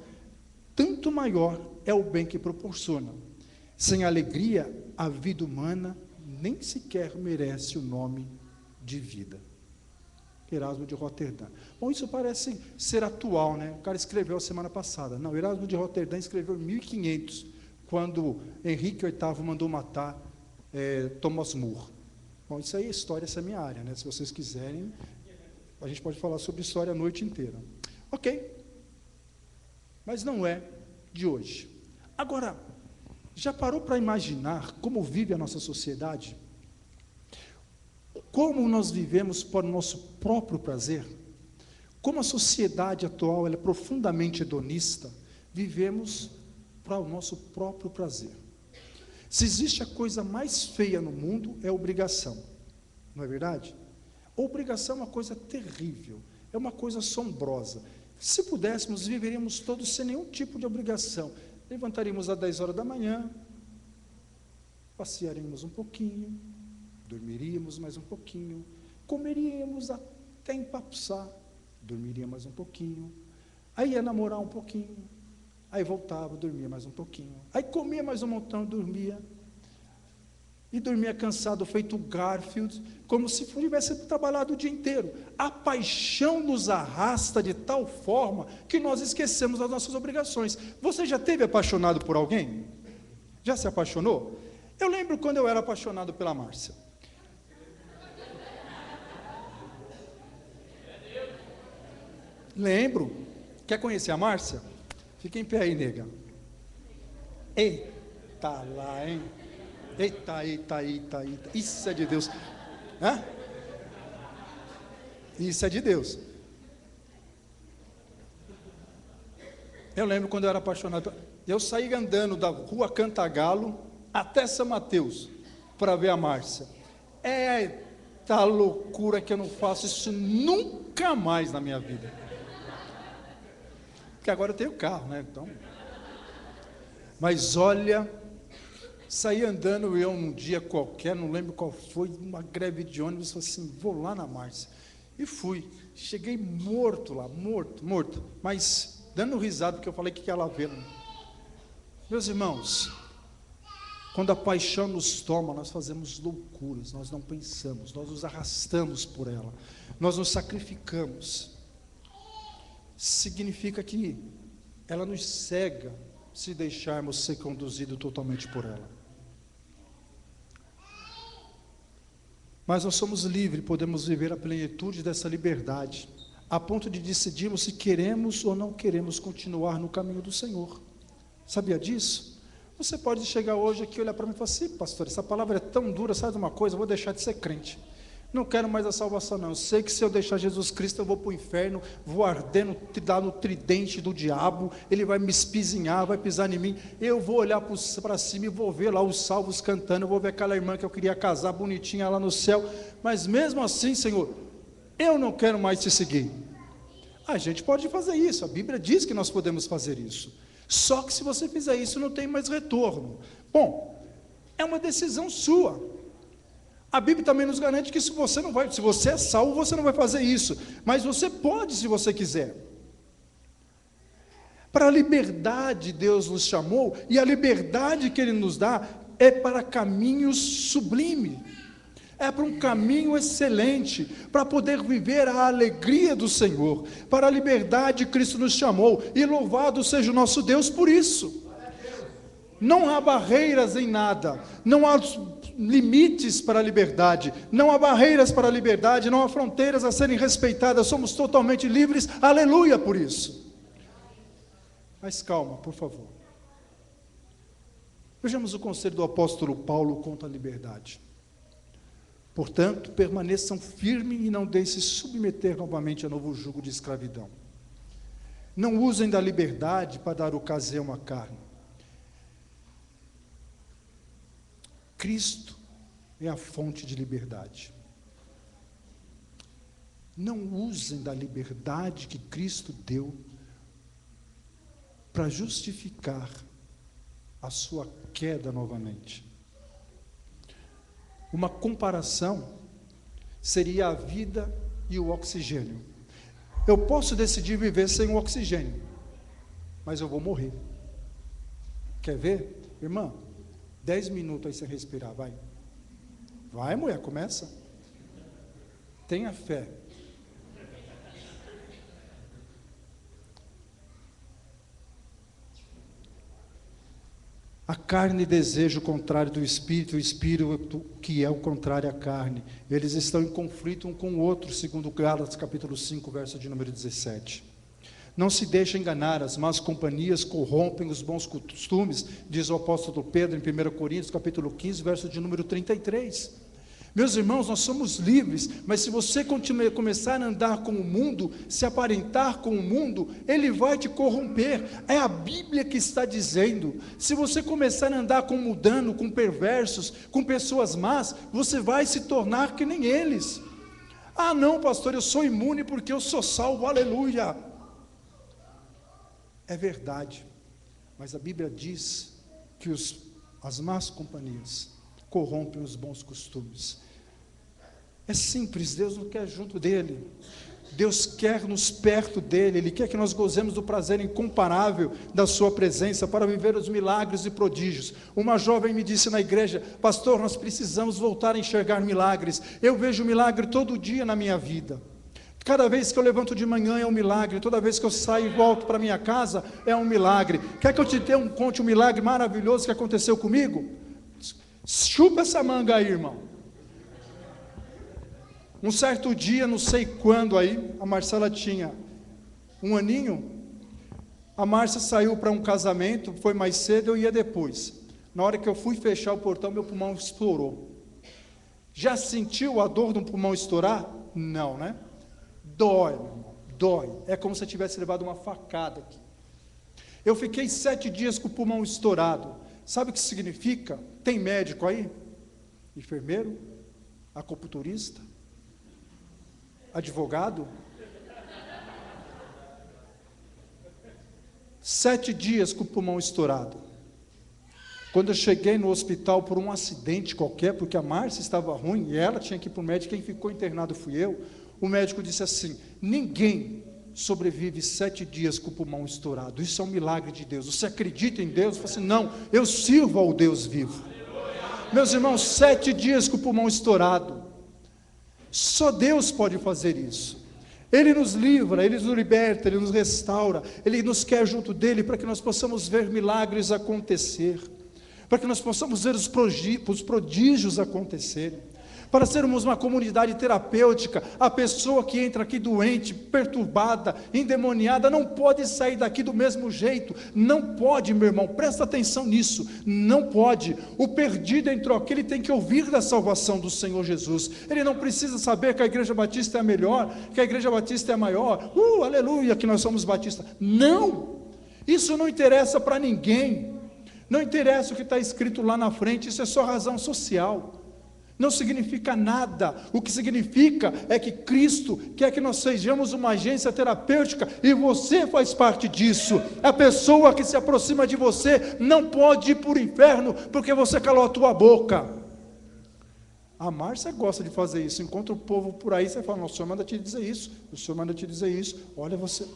tanto maior é o bem que proporciona. Sem alegria, a vida humana nem sequer merece o nome de vida. Erasmo de Roterdã. Bom, isso parece ser atual, né? O cara escreveu a semana passada. Não, Erasmo de Roterdã escreveu em 1500, quando Henrique VIII mandou matar Thomas More. Bom, isso aí é história, essa é a minha área, né? Se vocês quiserem, a gente pode falar sobre história a noite inteira. Ok. Mas não é de hoje. Agora, já parou para imaginar como vive a nossa sociedade? Como nós vivemos para o nosso próprio prazer? Como a sociedade atual ela é profundamente hedonista, vivemos para o nosso próprio prazer. Se existe a coisa mais feia no mundo, é a obrigação. Não é verdade? A obrigação é uma coisa terrível, é uma coisa assombrosa. Se pudéssemos, viveríamos todos sem nenhum tipo de obrigação. Levantaríamos às 10 horas da manhã, passearíamos um pouquinho, dormiríamos mais um pouquinho, comeríamos até empapuçar, dormiria mais um pouquinho, aí ia namorar um pouquinho, aí voltava, dormia mais um pouquinho, aí comia mais um montão, dormia, e dormia cansado, feito Garfield, como se tivesse trabalhado o dia inteiro. A paixão nos arrasta de tal forma que nós esquecemos as nossas obrigações. Você já esteve apaixonado por alguém? Já se apaixonou? Eu lembro quando eu era apaixonado pela Márcia. Lembro. Quer conhecer a Márcia? Fica em pé aí, nega. Eita lá, hein? Eita. Isso é de Deus. Hã? Isso é de Deus. Eu lembro quando eu era apaixonado. Eu saí andando da rua Cantagalo até São Mateus para ver a Márcia. Eita loucura que eu não faço isso nunca mais na minha vida. Porque agora eu tenho carro, né? Então. Mas olha, saí andando eu num dia qualquer, não lembro qual foi, uma greve de ônibus, falei assim, vou lá na Márcia. E fui. Cheguei morto lá, morto. Mas dando risada, porque eu falei que ia lá ver. Meus irmãos, quando a paixão nos toma, nós fazemos loucuras, nós não pensamos, nós nos arrastamos por ela, nós nos sacrificamos. Significa que ela nos cega se deixarmos ser conduzidos totalmente por ela. Mas nós somos livres, podemos viver a plenitude dessa liberdade, a ponto de decidirmos se queremos ou não queremos continuar no caminho do Senhor. Sabia disso? Você pode chegar hoje aqui e olhar para mim e falar assim, pastor, essa palavra é tão dura, sabe de uma coisa, eu vou deixar de ser crente. Não quero mais a salvação não, eu sei que se eu deixar Jesus Cristo eu vou para o inferno, vou arder no tridente do diabo, ele vai me espizinhar, vai pisar em mim, eu vou olhar para cima e vou ver lá os salvos cantando, eu vou ver aquela irmã que eu queria casar, bonitinha lá no céu, mas mesmo assim, Senhor, eu não quero mais te seguir. A gente pode fazer isso, a Bíblia diz que nós podemos fazer isso, só que se você fizer isso não tem mais retorno. Bom, é uma decisão sua. A Bíblia também nos garante que se você é salvo, você não vai fazer isso, mas você pode se você quiser. Para a liberdade Deus nos chamou, e a liberdade que Ele nos dá é para caminhos sublimes, é para um caminho excelente, para poder viver a alegria do Senhor, para a liberdade Cristo nos chamou, e louvado seja o nosso Deus por isso. Não há barreiras em nada, não há limites para a liberdade, não há barreiras para a liberdade, não há fronteiras a serem respeitadas, somos totalmente livres, aleluia por isso. Mas calma, por favor. Vejamos o conselho do apóstolo Paulo quanto à liberdade. Portanto, permaneçam firmes e não deixem se submeter novamente a novo jugo de escravidão. Não usem da liberdade para dar ocasião à carne. Cristo é a fonte de liberdade. Não usem da liberdade que Cristo deu para justificar a sua queda novamente. Uma comparação seria a vida e o oxigênio. Eu posso decidir viver sem o oxigênio, mas eu vou morrer. Quer ver? Irmã, 10 minutos aí sem respirar, vai. Vai, mulher, começa. Tenha fé. A carne deseja o contrário do espírito, o espírito que é o contrário à carne. Eles estão em conflito um com o outro, segundo Gálatas capítulo 5, verso de número 17. Não se deixe enganar, as más companhias corrompem os bons costumes, diz o apóstolo Pedro em 1 Coríntios capítulo 15, verso de número 33. Meus irmãos, nós somos livres, mas se você começar a andar com o mundo, se aparentar com o mundo, ele vai te corromper. É a Bíblia que está dizendo. Se você começar a andar com mudano, com perversos, com pessoas más, você vai se tornar que nem eles. Ah não, pastor, eu sou imune porque eu sou salvo, aleluia. É verdade, mas a Bíblia diz que as más companhias corrompem os bons costumes. É simples, Deus não quer junto dele, Deus quer nos perto dele, Ele quer que nós gozemos do prazer incomparável da sua presença, para viver os milagres e prodígios. Uma jovem me disse na igreja: pastor, nós precisamos voltar a enxergar milagres. Eu vejo milagre todo dia na minha vida. Cada vez que eu levanto de manhã é um milagre, toda vez que eu saio e volto para minha casa é um milagre. Quer que eu te conte um milagre maravilhoso que aconteceu comigo? Chupa essa manga aí, irmão. Um certo dia, não sei quando aí, a Marcela tinha 1 aninho, a Márcia saiu para um casamento, foi mais cedo, eu ia depois. Na hora que eu fui fechar o portão, meu pulmão estourou. Já sentiu a dor do pulmão estourar? Não, né? Dói, meu irmão, dói. É como se eu tivesse levado uma facada aqui. Eu fiquei 7 dias com o pulmão estourado. Sabe o que significa? Tem médico aí? Enfermeiro? Acupunturista? Advogado? 7 dias com o pulmão estourado. Quando eu cheguei no hospital por um acidente qualquer, porque a Márcia estava ruim e ela tinha que ir para o médico, quem ficou internado fui eu. O médico disse assim: ninguém sobrevive 7 dias com o pulmão estourado, isso é um milagre de Deus. Você acredita em Deus? Eu falei assim: não, eu sirvo ao Deus vivo. Meus irmãos, 7 dias com o pulmão estourado, só Deus pode fazer isso. Ele nos livra, Ele nos liberta, Ele nos restaura, Ele nos quer junto dEle, para que nós possamos ver milagres acontecer, para que nós possamos ver os prodígios acontecerem, para sermos uma comunidade terapêutica. A pessoa que entra aqui doente, perturbada, endemoniada, não pode sair daqui do mesmo jeito, não pode, meu irmão, presta atenção nisso, não pode. O perdido entrou aqui, ele tem que ouvir da salvação do Senhor Jesus, ele não precisa saber que a Igreja Batista é a melhor, que a Igreja Batista é a maior, aleluia, que nós somos batistas. Não, isso não interessa para ninguém, não interessa o que está escrito lá na frente, isso é só razão social. Não significa nada. O que significa é que Cristo quer que nós sejamos uma agência terapêutica, e você faz parte disso. A pessoa que se aproxima de você não pode ir para o inferno porque você calou a tua boca. A Márcia gosta de fazer isso. Encontra o povo por aí, você fala: não, o Senhor manda te dizer isso, o Senhor manda te dizer isso. Olha você.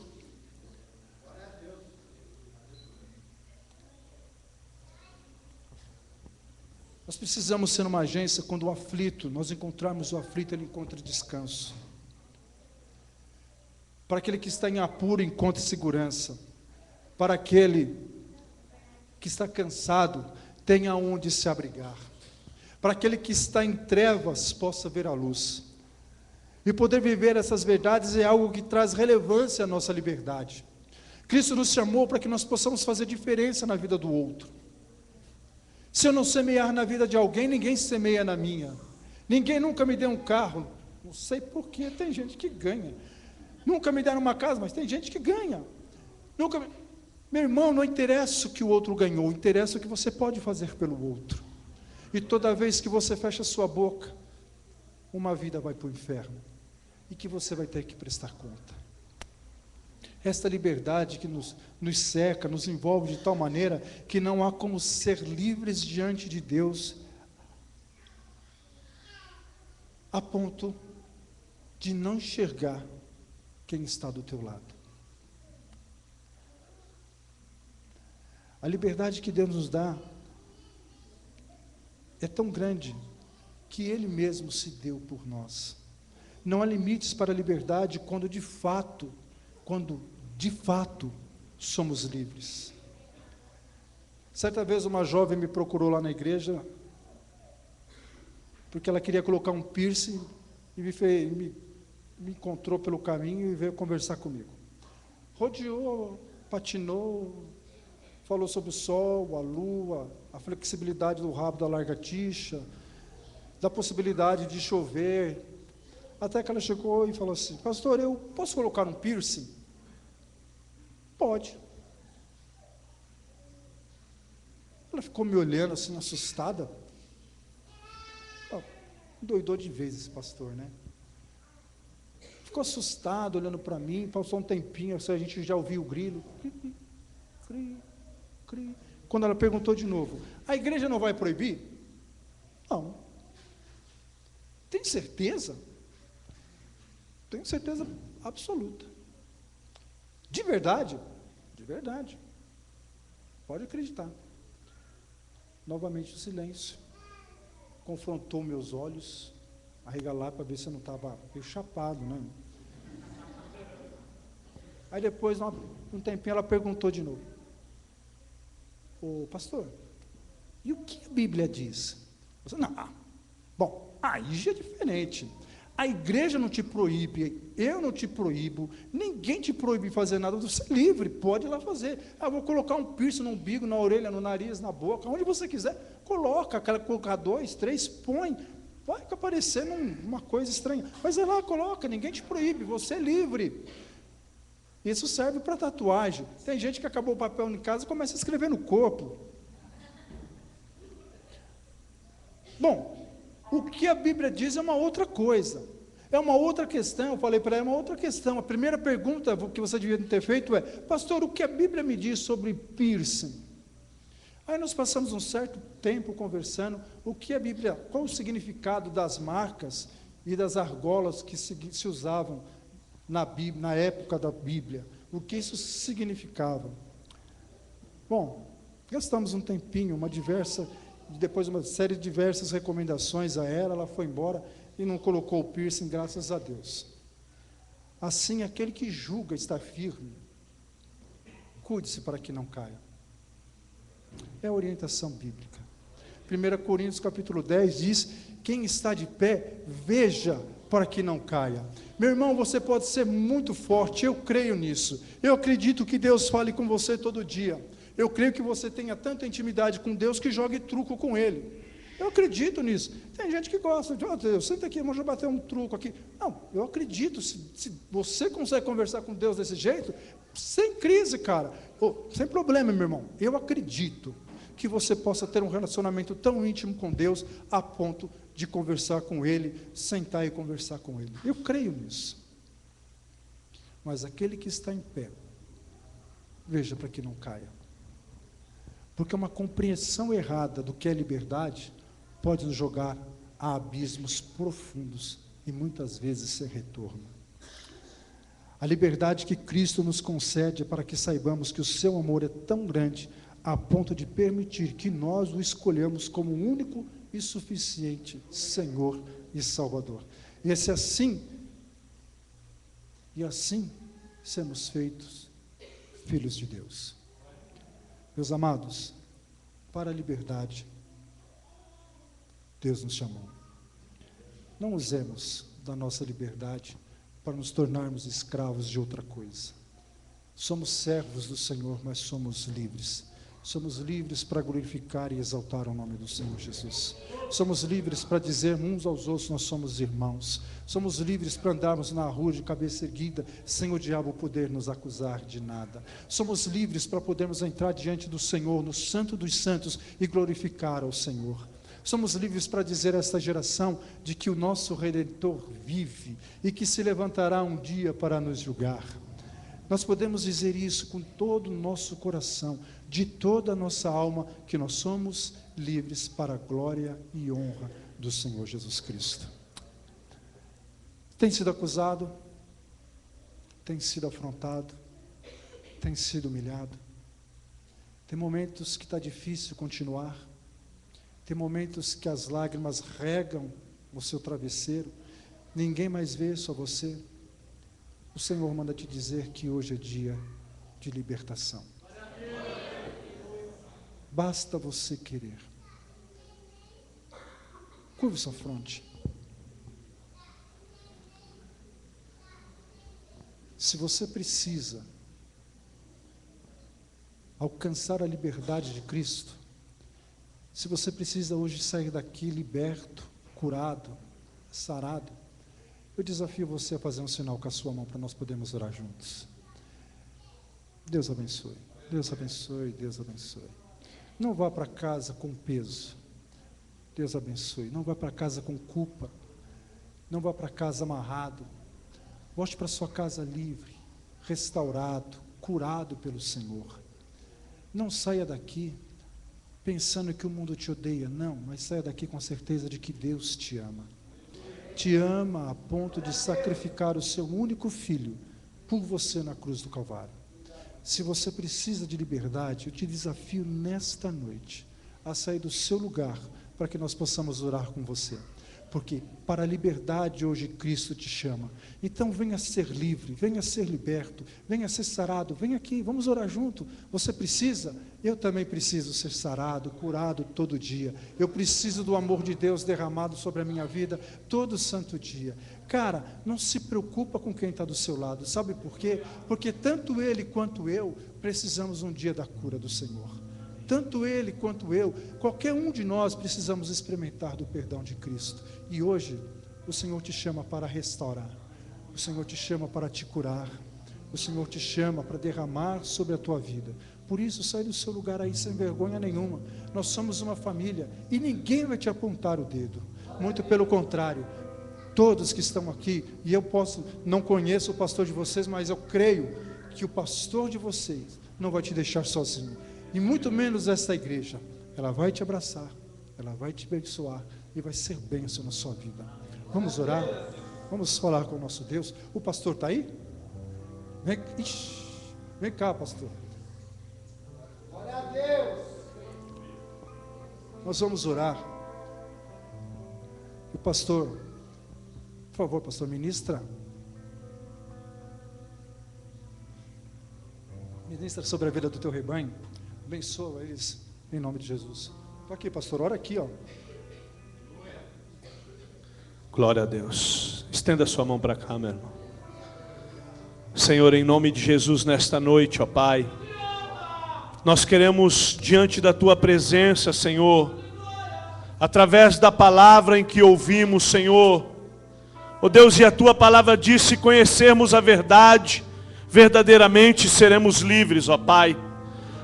Nós precisamos ser uma agência, quando o aflito, nós encontrarmos o aflito, ele encontra descanso. Para aquele que está em apuro, encontre segurança. Para aquele que está cansado, tenha onde se abrigar. Para aquele que está em trevas, possa ver a luz. E poder viver essas verdades é algo que traz relevância à nossa liberdade. Cristo nos chamou para que nós possamos fazer diferença na vida do outro. Se eu não semear na vida de alguém, ninguém semeia na minha. Ninguém nunca me deu um carro, não sei porquê, tem gente que ganha. Nunca me deram uma casa, mas tem gente que ganha. Meu irmão, não interessa o que o outro ganhou, interessa o que você pode fazer pelo outro. E toda vez que você fecha a sua boca, uma vida vai para o inferno, e que você vai ter que prestar conta. Esta liberdade que nos cerca, nos envolve de tal maneira, que não há como ser livres diante de Deus, a ponto de não enxergar quem está do teu lado. A liberdade que Deus nos dá é tão grande que Ele mesmo se deu por nós. Não há limites para a liberdade quando de fato somos livres. Certa vez uma jovem me procurou lá na igreja, porque ela queria colocar um piercing, e me encontrou pelo caminho e veio conversar comigo. Rodeou, patinou, falou sobre o sol, a lua, a flexibilidade do rabo da lagartixa, da possibilidade de chover, até que ela chegou e falou assim: pastor, eu posso colocar um piercing? Pode. Ela ficou me olhando assim, assustada. Doidou de vez esse pastor, né? Ficou assustado, olhando para mim, passou um tempinho, assim, a gente já ouviu o grilo. Cri, cri, cri. Quando ela perguntou de novo: a igreja não vai proibir? Não. Tem certeza? Tenho certeza absoluta. De verdade? De verdade. Pode acreditar. Novamente o silêncio. Confrontou meus olhos, arregalar para ver se eu não estava meio chapado, né? Aí depois, um tempinho, ela perguntou de novo: ô pastor, e o que a Bíblia diz? Eu disse: não, bom, aí já é diferente. A igreja não te proíbe, eu não te proíbo, ninguém te proíbe fazer nada, você é livre, pode ir lá fazer. Vou colocar um piercing no umbigo, na orelha, no nariz, na boca, onde você quiser, coloca, colocar 2, 3, põe, vai aparecer uma coisa estranha, mas é lá, coloca, ninguém te proíbe, você é livre. Isso serve para tatuagem. Tem gente que acabou o papel em casa e começa a escrever no corpo. Bom, o que a Bíblia diz é uma outra coisa, é uma outra questão. Eu falei para ela, é uma outra questão. A primeira pergunta que você devia ter feito é: pastor, o que a Bíblia me diz sobre piercing? Aí nós passamos um certo tempo conversando, qual o significado das marcas e das argolas que se usavam na época da Bíblia, o que isso significava. Bom, gastamos um tempinho, depois uma série de diversas recomendações a ela foi embora e não colocou o piercing, graças a Deus. Assim, aquele que julga estar firme, cuide-se para que não caia. É a orientação bíblica. 1 Coríntios capítulo 10 diz: quem está de pé, veja para que não caia. Meu irmão, você pode ser muito forte, eu creio nisso. Eu acredito que Deus fale com você todo dia. Eu creio que você tenha tanta intimidade com Deus que jogue truco com Ele. Eu acredito nisso. Tem gente que gosta de: Deus, senta aqui, vamos bater um truco aqui. Não, eu acredito. Se você consegue conversar com Deus desse jeito, sem crise, cara, sem problema, meu irmão. Eu acredito que você possa ter um relacionamento tão íntimo com Deus, a ponto de conversar com Ele, sentar e conversar com Ele. Eu creio nisso. Mas aquele que está em pé, veja para que não caia. Porque uma compreensão errada do que é liberdade pode nos jogar a abismos profundos e muitas vezes sem retorno. A liberdade que Cristo nos concede é para que saibamos que o seu amor é tão grande a ponto de permitir que nós o escolhamos como o único e suficiente Senhor e Salvador. E assim sermos feitos filhos de Deus. Meus amados, para a liberdade, Deus nos chamou. Não usemos da nossa liberdade para nos tornarmos escravos de outra coisa. Somos servos do Senhor, mas somos livres. Somos livres para glorificar e exaltar o nome do Senhor Jesus. Somos livres para dizer uns aos outros, nós somos irmãos. Somos livres para andarmos na rua de cabeça erguida, sem o diabo poder nos acusar de nada. Somos livres para podermos entrar diante do Senhor, no Santo dos Santos, e glorificar ao Senhor. Somos livres para dizer a esta geração de que o nosso Redentor vive e que se levantará um dia para nos julgar. Nós podemos dizer isso com todo o nosso coração, de toda a nossa alma, que nós somos livres para a glória e honra do Senhor Jesus Cristo. Tem sido acusado, tem sido afrontado, tem sido humilhado. Tem momentos que está difícil continuar, tem momentos que as lágrimas regam o seu travesseiro, ninguém mais vê, só você. O Senhor manda te dizer que hoje é dia de libertação. Basta você querer. Curve sua fronte. Se você precisa alcançar a liberdade de Cristo, se você precisa hoje sair daqui liberto, curado, sarado, eu desafio você a fazer um sinal com a sua mão para nós podermos orar juntos. Deus abençoe, Deus abençoe, Deus abençoe. Não vá para casa com peso. Deus abençoe. Não vá para casa com culpa. Não vá para casa amarrado. Volte para sua casa livre, restaurado, curado pelo Senhor. Não saia daqui pensando que o mundo te odeia, não, mas saia daqui com a certeza de que Deus te ama. Te ama a ponto de sacrificar o seu único filho por você na cruz do Calvário. Se você precisa de liberdade, eu te desafio nesta noite a sair do seu lugar para que nós possamos orar com você. Porque para a liberdade hoje Cristo te chama. Então venha ser livre, venha ser liberto, venha ser sarado, venha aqui, vamos orar junto. Você precisa? Eu também preciso ser sarado, curado todo dia. Eu preciso do amor de Deus derramado sobre a minha vida todo santo dia. Cara, não se preocupa com quem está do seu lado, sabe por quê? Porque tanto ele quanto eu precisamos um dia da cura do Senhor. Tanto ele quanto eu, qualquer um de nós precisamos experimentar do perdão de Cristo. E hoje, o Senhor te chama para restaurar. O Senhor te chama para te curar. O Senhor te chama para derramar sobre a tua vida. Por isso, sai do seu lugar aí sem vergonha nenhuma. Nós somos uma família e ninguém vai te apontar o dedo. Muito pelo contrário. Todos que estão aqui, e eu não conheço o pastor de vocês, mas eu creio que o pastor de vocês não vai te deixar sozinho. E muito menos esta igreja. Ela vai te abraçar, ela vai te abençoar e vai ser bênção na sua vida. Vamos orar? Vamos falar com o nosso Deus. O pastor está aí? Vem cá, pastor. Glória a Deus. Nós vamos orar. O pastor, por favor, pastor, ministra sobre a vida do teu rebanho. Abençoa eles em nome de Jesus. Estou aqui, pastor, ora aqui, ó. Glória a Deus. Estenda a sua mão para cá, meu irmão. Senhor, em nome de Jesus, nesta noite, ó Pai, nós queremos diante da tua presença, Senhor, através da palavra em que ouvimos, Senhor, ó Deus, e a tua palavra diz: se conhecermos a verdade, verdadeiramente seremos livres, ó Pai.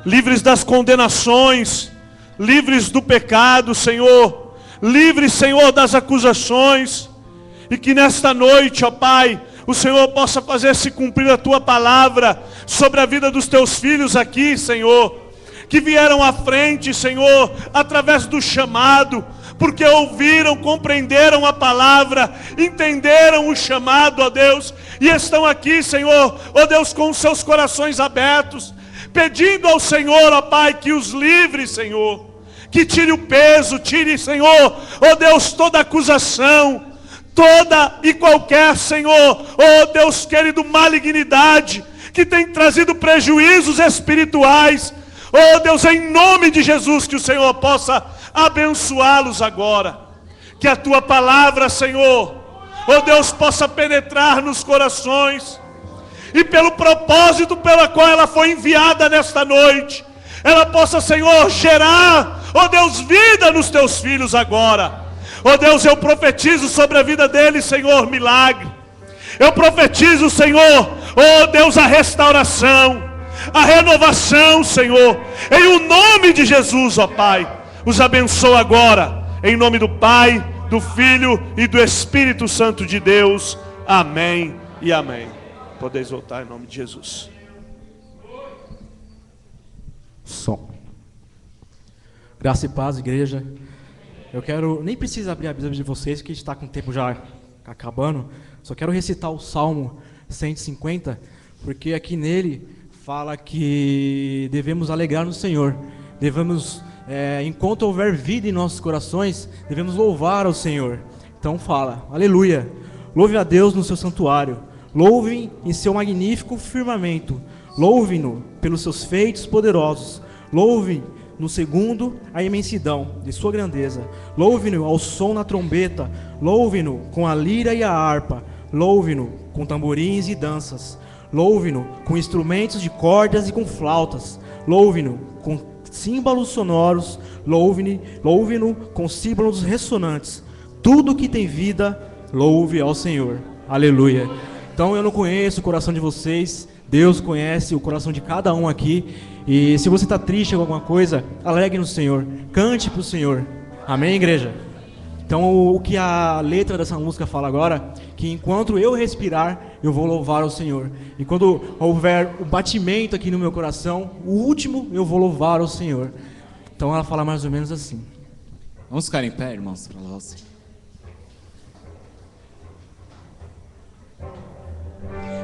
Livres das condenações, livres do pecado, Senhor, livres, Senhor, das acusações, e que nesta noite, ó Pai, o Senhor possa fazer se cumprir a tua palavra sobre a vida dos teus filhos aqui, Senhor, que vieram à frente, Senhor, através do chamado, porque ouviram, compreenderam a palavra, entenderam o chamado, ó Deus, e estão aqui, Senhor, ó Deus, com os seus corações abertos, pedindo ao Senhor, ó Pai, que os livre, Senhor, que tire o peso, tire, Senhor, ó Deus, toda acusação, toda e qualquer, Senhor, ó Deus querido, malignidade, que tem trazido prejuízos espirituais, ó Deus, em nome de Jesus, que o Senhor possa abençoá-los agora, que a tua palavra, Senhor, ó Deus, possa penetrar nos corações, e pelo propósito pela qual ela foi enviada nesta noite, ela possa, Senhor, gerar, ó Deus, vida nos teus filhos agora. Ó Deus, eu profetizo sobre a vida deles, Senhor, milagre. Eu profetizo, Senhor, ó Deus, a restauração, a renovação, Senhor, em o nome de Jesus, ó Pai. Os abençoa agora, em nome do Pai, do Filho e do Espírito Santo de Deus. Amém e amém. Podeis voltar em nome de Jesus. Som. Graça e paz, igreja. Eu quero, nem precisa abrir a Bíblia de vocês, que está com o tempo já acabando. Só quero recitar o Salmo 150, porque aqui nele fala que devemos alegrar no Senhor. Devemos, enquanto houver vida em nossos corações, devemos louvar ao Senhor. Então fala, aleluia. Louve a Deus no seu santuário. Louve em seu magnífico firmamento. Louve-no pelos seus feitos poderosos. Louve no segundo a imensidão de sua grandeza. Louve-no ao som na trombeta. Louve-no com a lira e a harpa. Louve-no com tamborins e danças. Louve-no com instrumentos de cordas e com flautas. Louve-no com símbolos sonoros. Louve-no com símbolos ressonantes. Tudo que tem vida, louve ao Senhor. Aleluia. Então eu não conheço o coração de vocês. Deus conhece o coração de cada um aqui. E se você está triste com alguma coisa, alegre no Senhor. Cante para o Senhor. Amém, igreja? Então o que a letra dessa música fala agora, que enquanto eu respirar, eu vou louvar ao Senhor. E quando houver o batimento aqui no meu coração, o último, eu vou louvar ao Senhor. Então ela fala mais ou menos assim. Vamos ficar em pé, irmãos, para louvar o Senhor.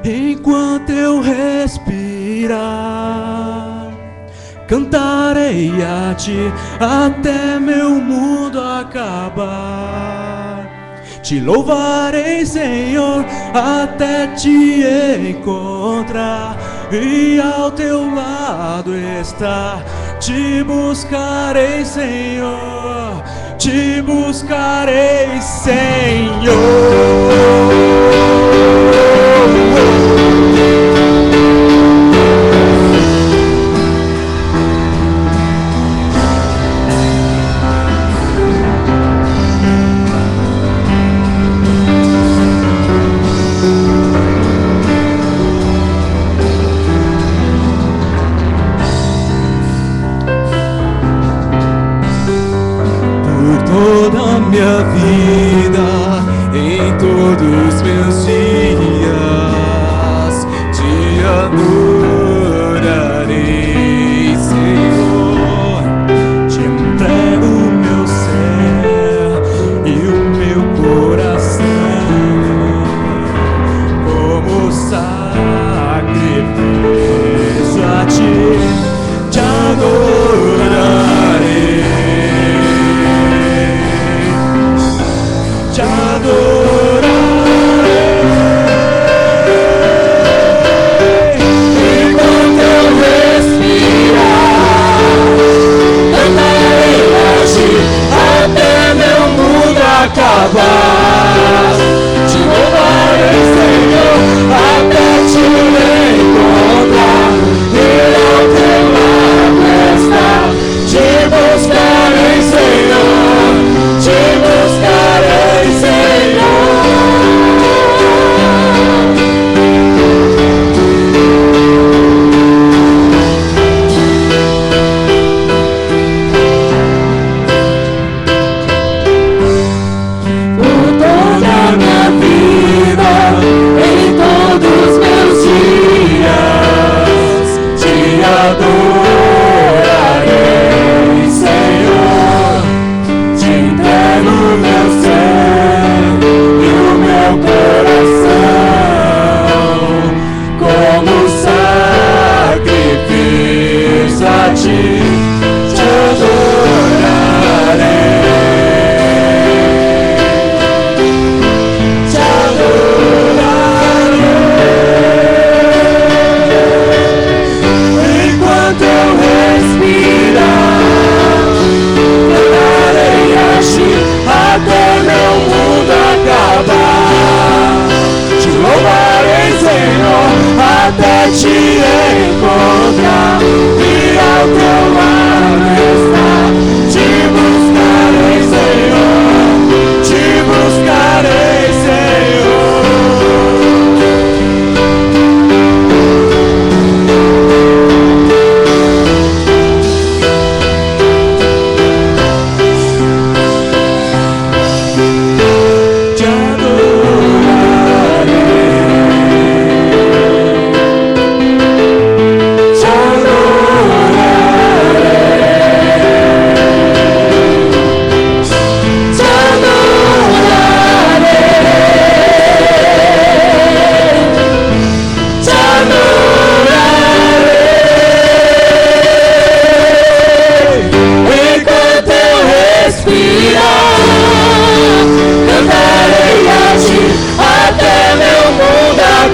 Enquanto eu respirar, cantarei a ti até meu mundo acabar. Te louvarei, Senhor, até te encontrar e ao teu lado estar. Te buscarei, Senhor, te buscarei, Senhor. Minha vida, em todos meus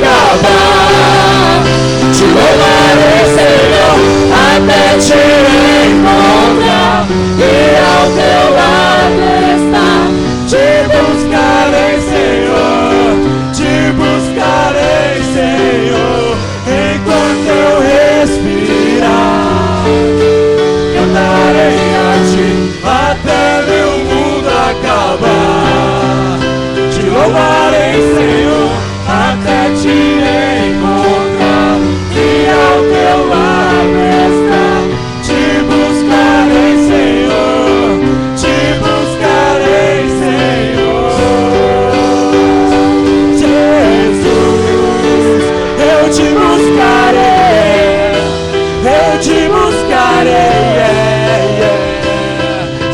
acabar. Te louvarei, Senhor, até te encontrar e ao teu lado estar. Te buscarei, Senhor, te buscarei, Senhor, enquanto eu respirar. Cantarei a ti até meu mundo acabar. Te louvarei, Senhor, até te encontrar e ao teu lado estar. Te buscarei, Senhor, te buscarei, Senhor. Jesus, eu te buscarei, eu te buscarei,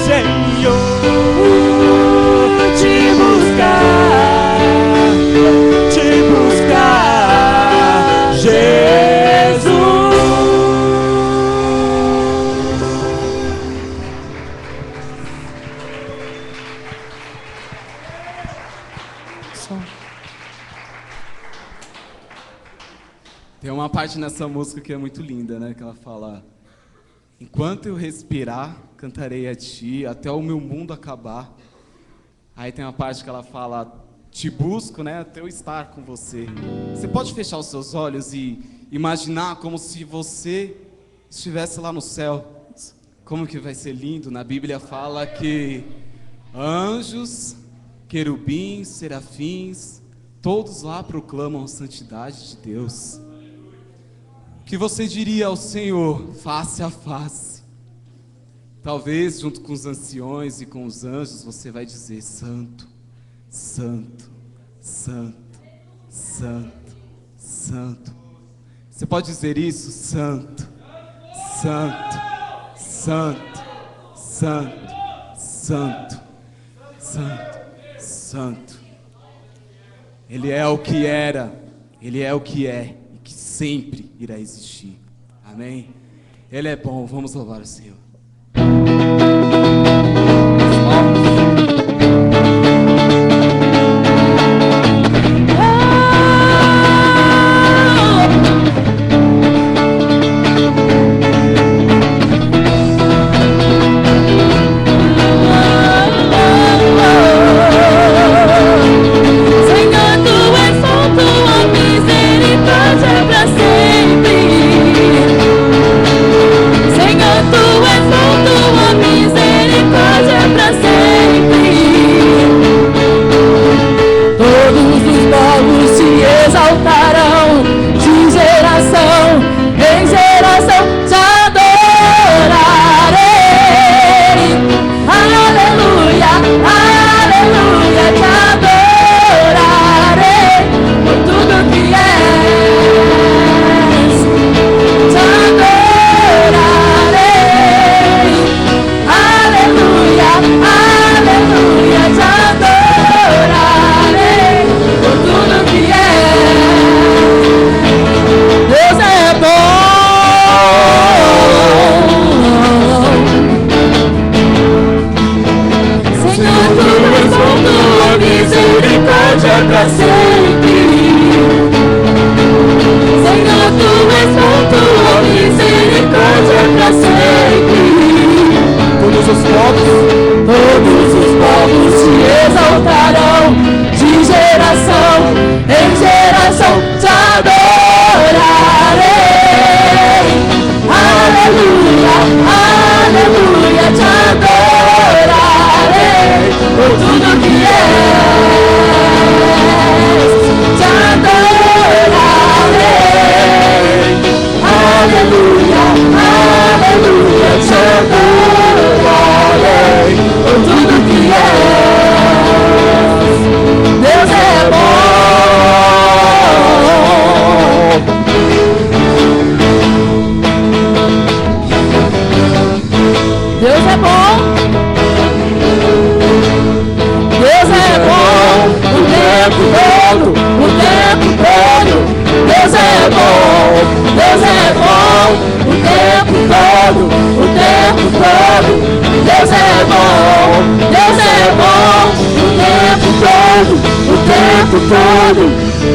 Senhor, te buscar, Jesus. Tem uma parte nessa música que é muito linda, né? Que ela fala: enquanto eu respirar, cantarei a ti, até o meu mundo acabar. Aí tem uma parte que ela fala: te busco, né? Até eu estar com você. Você pode fechar os seus olhos e imaginar como se você estivesse lá no céu. Como que vai ser lindo. Na Bíblia fala que anjos, querubins, serafins, todos lá proclamam a santidade de Deus. O que você diria ao Senhor face a face? Talvez junto com os anciões e com os anjos você vai dizer: santo, santo, santo, santo, santo. Você pode dizer isso? Santo, santo, santo, santo, santo, santo, santo. Ele é o que era, Ele é o que é e que sempre irá existir. Amém? Ele é bom, vamos louvar o Senhor.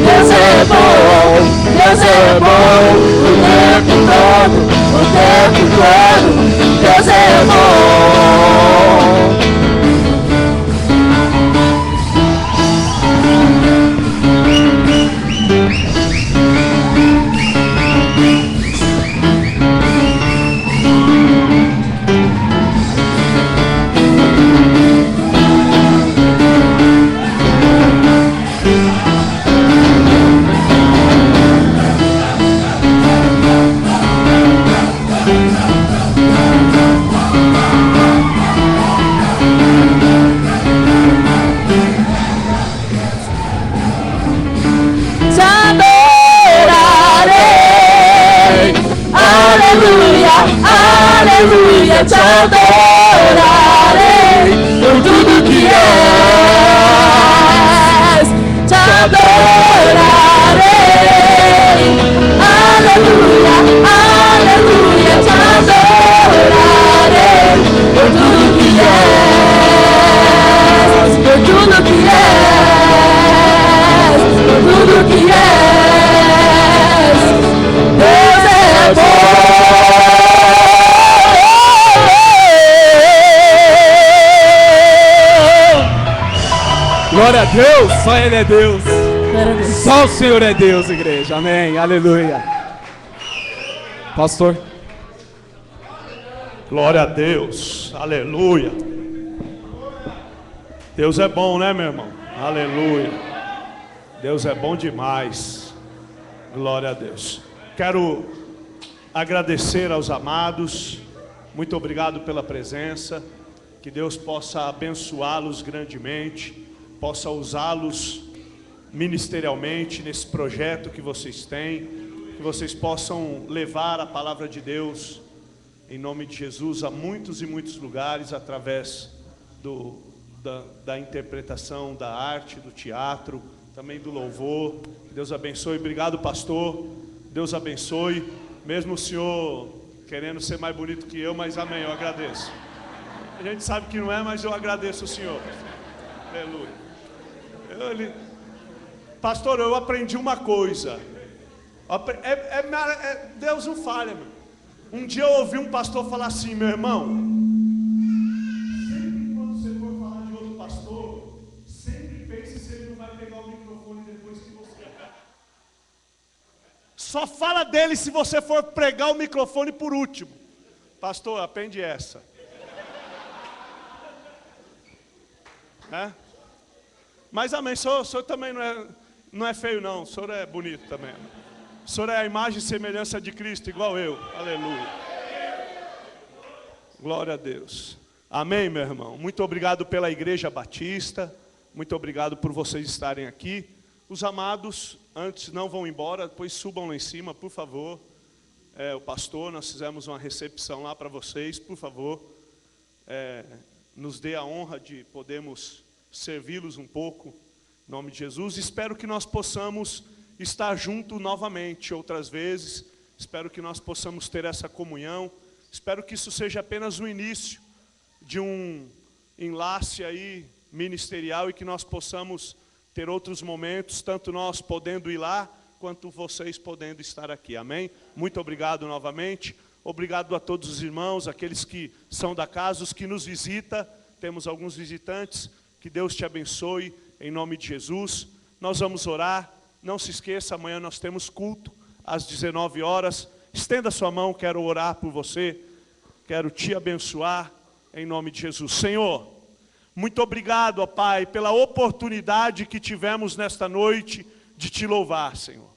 Deus é bom. aleluia, te adorarei por tudo que és, te adorarei, aleluia, aleluia, te adorarei por tudo que és, por tudo que és, por tudo que és. Deus é bom. Glória a Deus, só Ele é Deus. Glória a Deus. Só o Senhor é Deus, igreja. Amém, aleluia. Pastor. Glória a Deus, aleluia. Deus é bom, né, meu irmão? Aleluia. Deus é bom demais. Glória a Deus. Quero agradecer aos amados. Muito obrigado pela presença. Que Deus possa abençoá-los grandemente, possa usá-los ministerialmente nesse projeto que vocês têm, que vocês possam levar a palavra de Deus, em nome de Jesus, a muitos e muitos lugares, através da interpretação da arte, do teatro, também do louvor. Deus abençoe. Obrigado, pastor. Deus abençoe. Mesmo o senhor querendo ser mais bonito que eu, mas amém, eu agradeço. A gente sabe que não é, mas eu agradeço o senhor. Aleluia. Pastor, eu aprendi uma coisa. Deus não falha, meu. Um dia eu ouvi um pastor falar assim, meu irmão, sempre quando você for falar de outro pastor, sempre pense se ele não vai pegar o microfone depois que você... Só fala dele se você for pregar o microfone por último. Pastor, aprende essa. Né? Mas amém, o senhor também não é feio não, o senhor é bonito também. O senhor é a imagem e semelhança de Cristo, igual eu. Aleluia. Glória a Deus. Amém, meu irmão. Muito obrigado pela Igreja Batista. Muito obrigado por vocês estarem aqui. Os amados, antes não vão embora, depois subam lá em cima, por favor. O pastor, nós fizemos uma recepção lá para vocês, por favor. Nos dê a honra de podermos servi-los um pouco, em nome de Jesus. Espero que nós possamos estar juntos novamente outras vezes. Espero que nós possamos ter essa comunhão. Espero que isso seja apenas o início de um enlace aí ministerial e que nós possamos ter outros momentos, tanto nós podendo ir lá, quanto vocês podendo estar aqui. Amém? Muito obrigado novamente. Obrigado a todos os irmãos, aqueles que são da casa, os que nos visitam. Temos alguns visitantes. Que Deus te abençoe, em nome de Jesus. Nós vamos orar. Não se esqueça, amanhã nós temos culto, às 19 horas. Estenda sua mão, quero orar por você. Quero te abençoar, em nome de Jesus. Senhor, muito obrigado, ó Pai, pela oportunidade que tivemos nesta noite de te louvar, Senhor.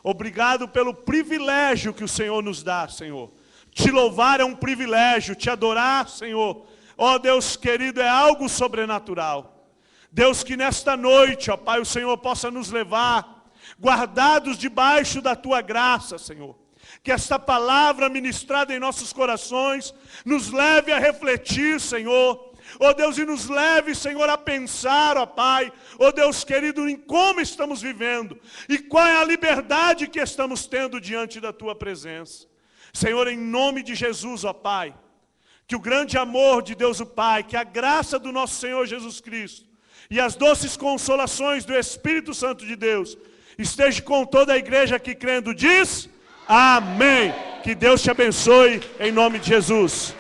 Obrigado pelo privilégio que o Senhor nos dá, Senhor. Te louvar é um privilégio, te adorar, Senhor. Ó Deus querido, é algo sobrenatural. Deus, que nesta noite, ó Pai, o Senhor possa nos levar, guardados debaixo da Tua graça, Senhor. Que esta palavra ministrada em nossos corações nos leve a refletir, Senhor. Ó Deus, e nos leve, Senhor, a pensar, ó Pai, ó Deus querido, em como estamos vivendo e qual é a liberdade que estamos tendo diante da Tua presença. Senhor, em nome de Jesus, ó Pai, que o grande amor de Deus o Pai, que a graça do nosso Senhor Jesus Cristo e as doces consolações do Espírito Santo de Deus esteja com toda a igreja que crendo diz, amém. Que Deus te abençoe em nome de Jesus.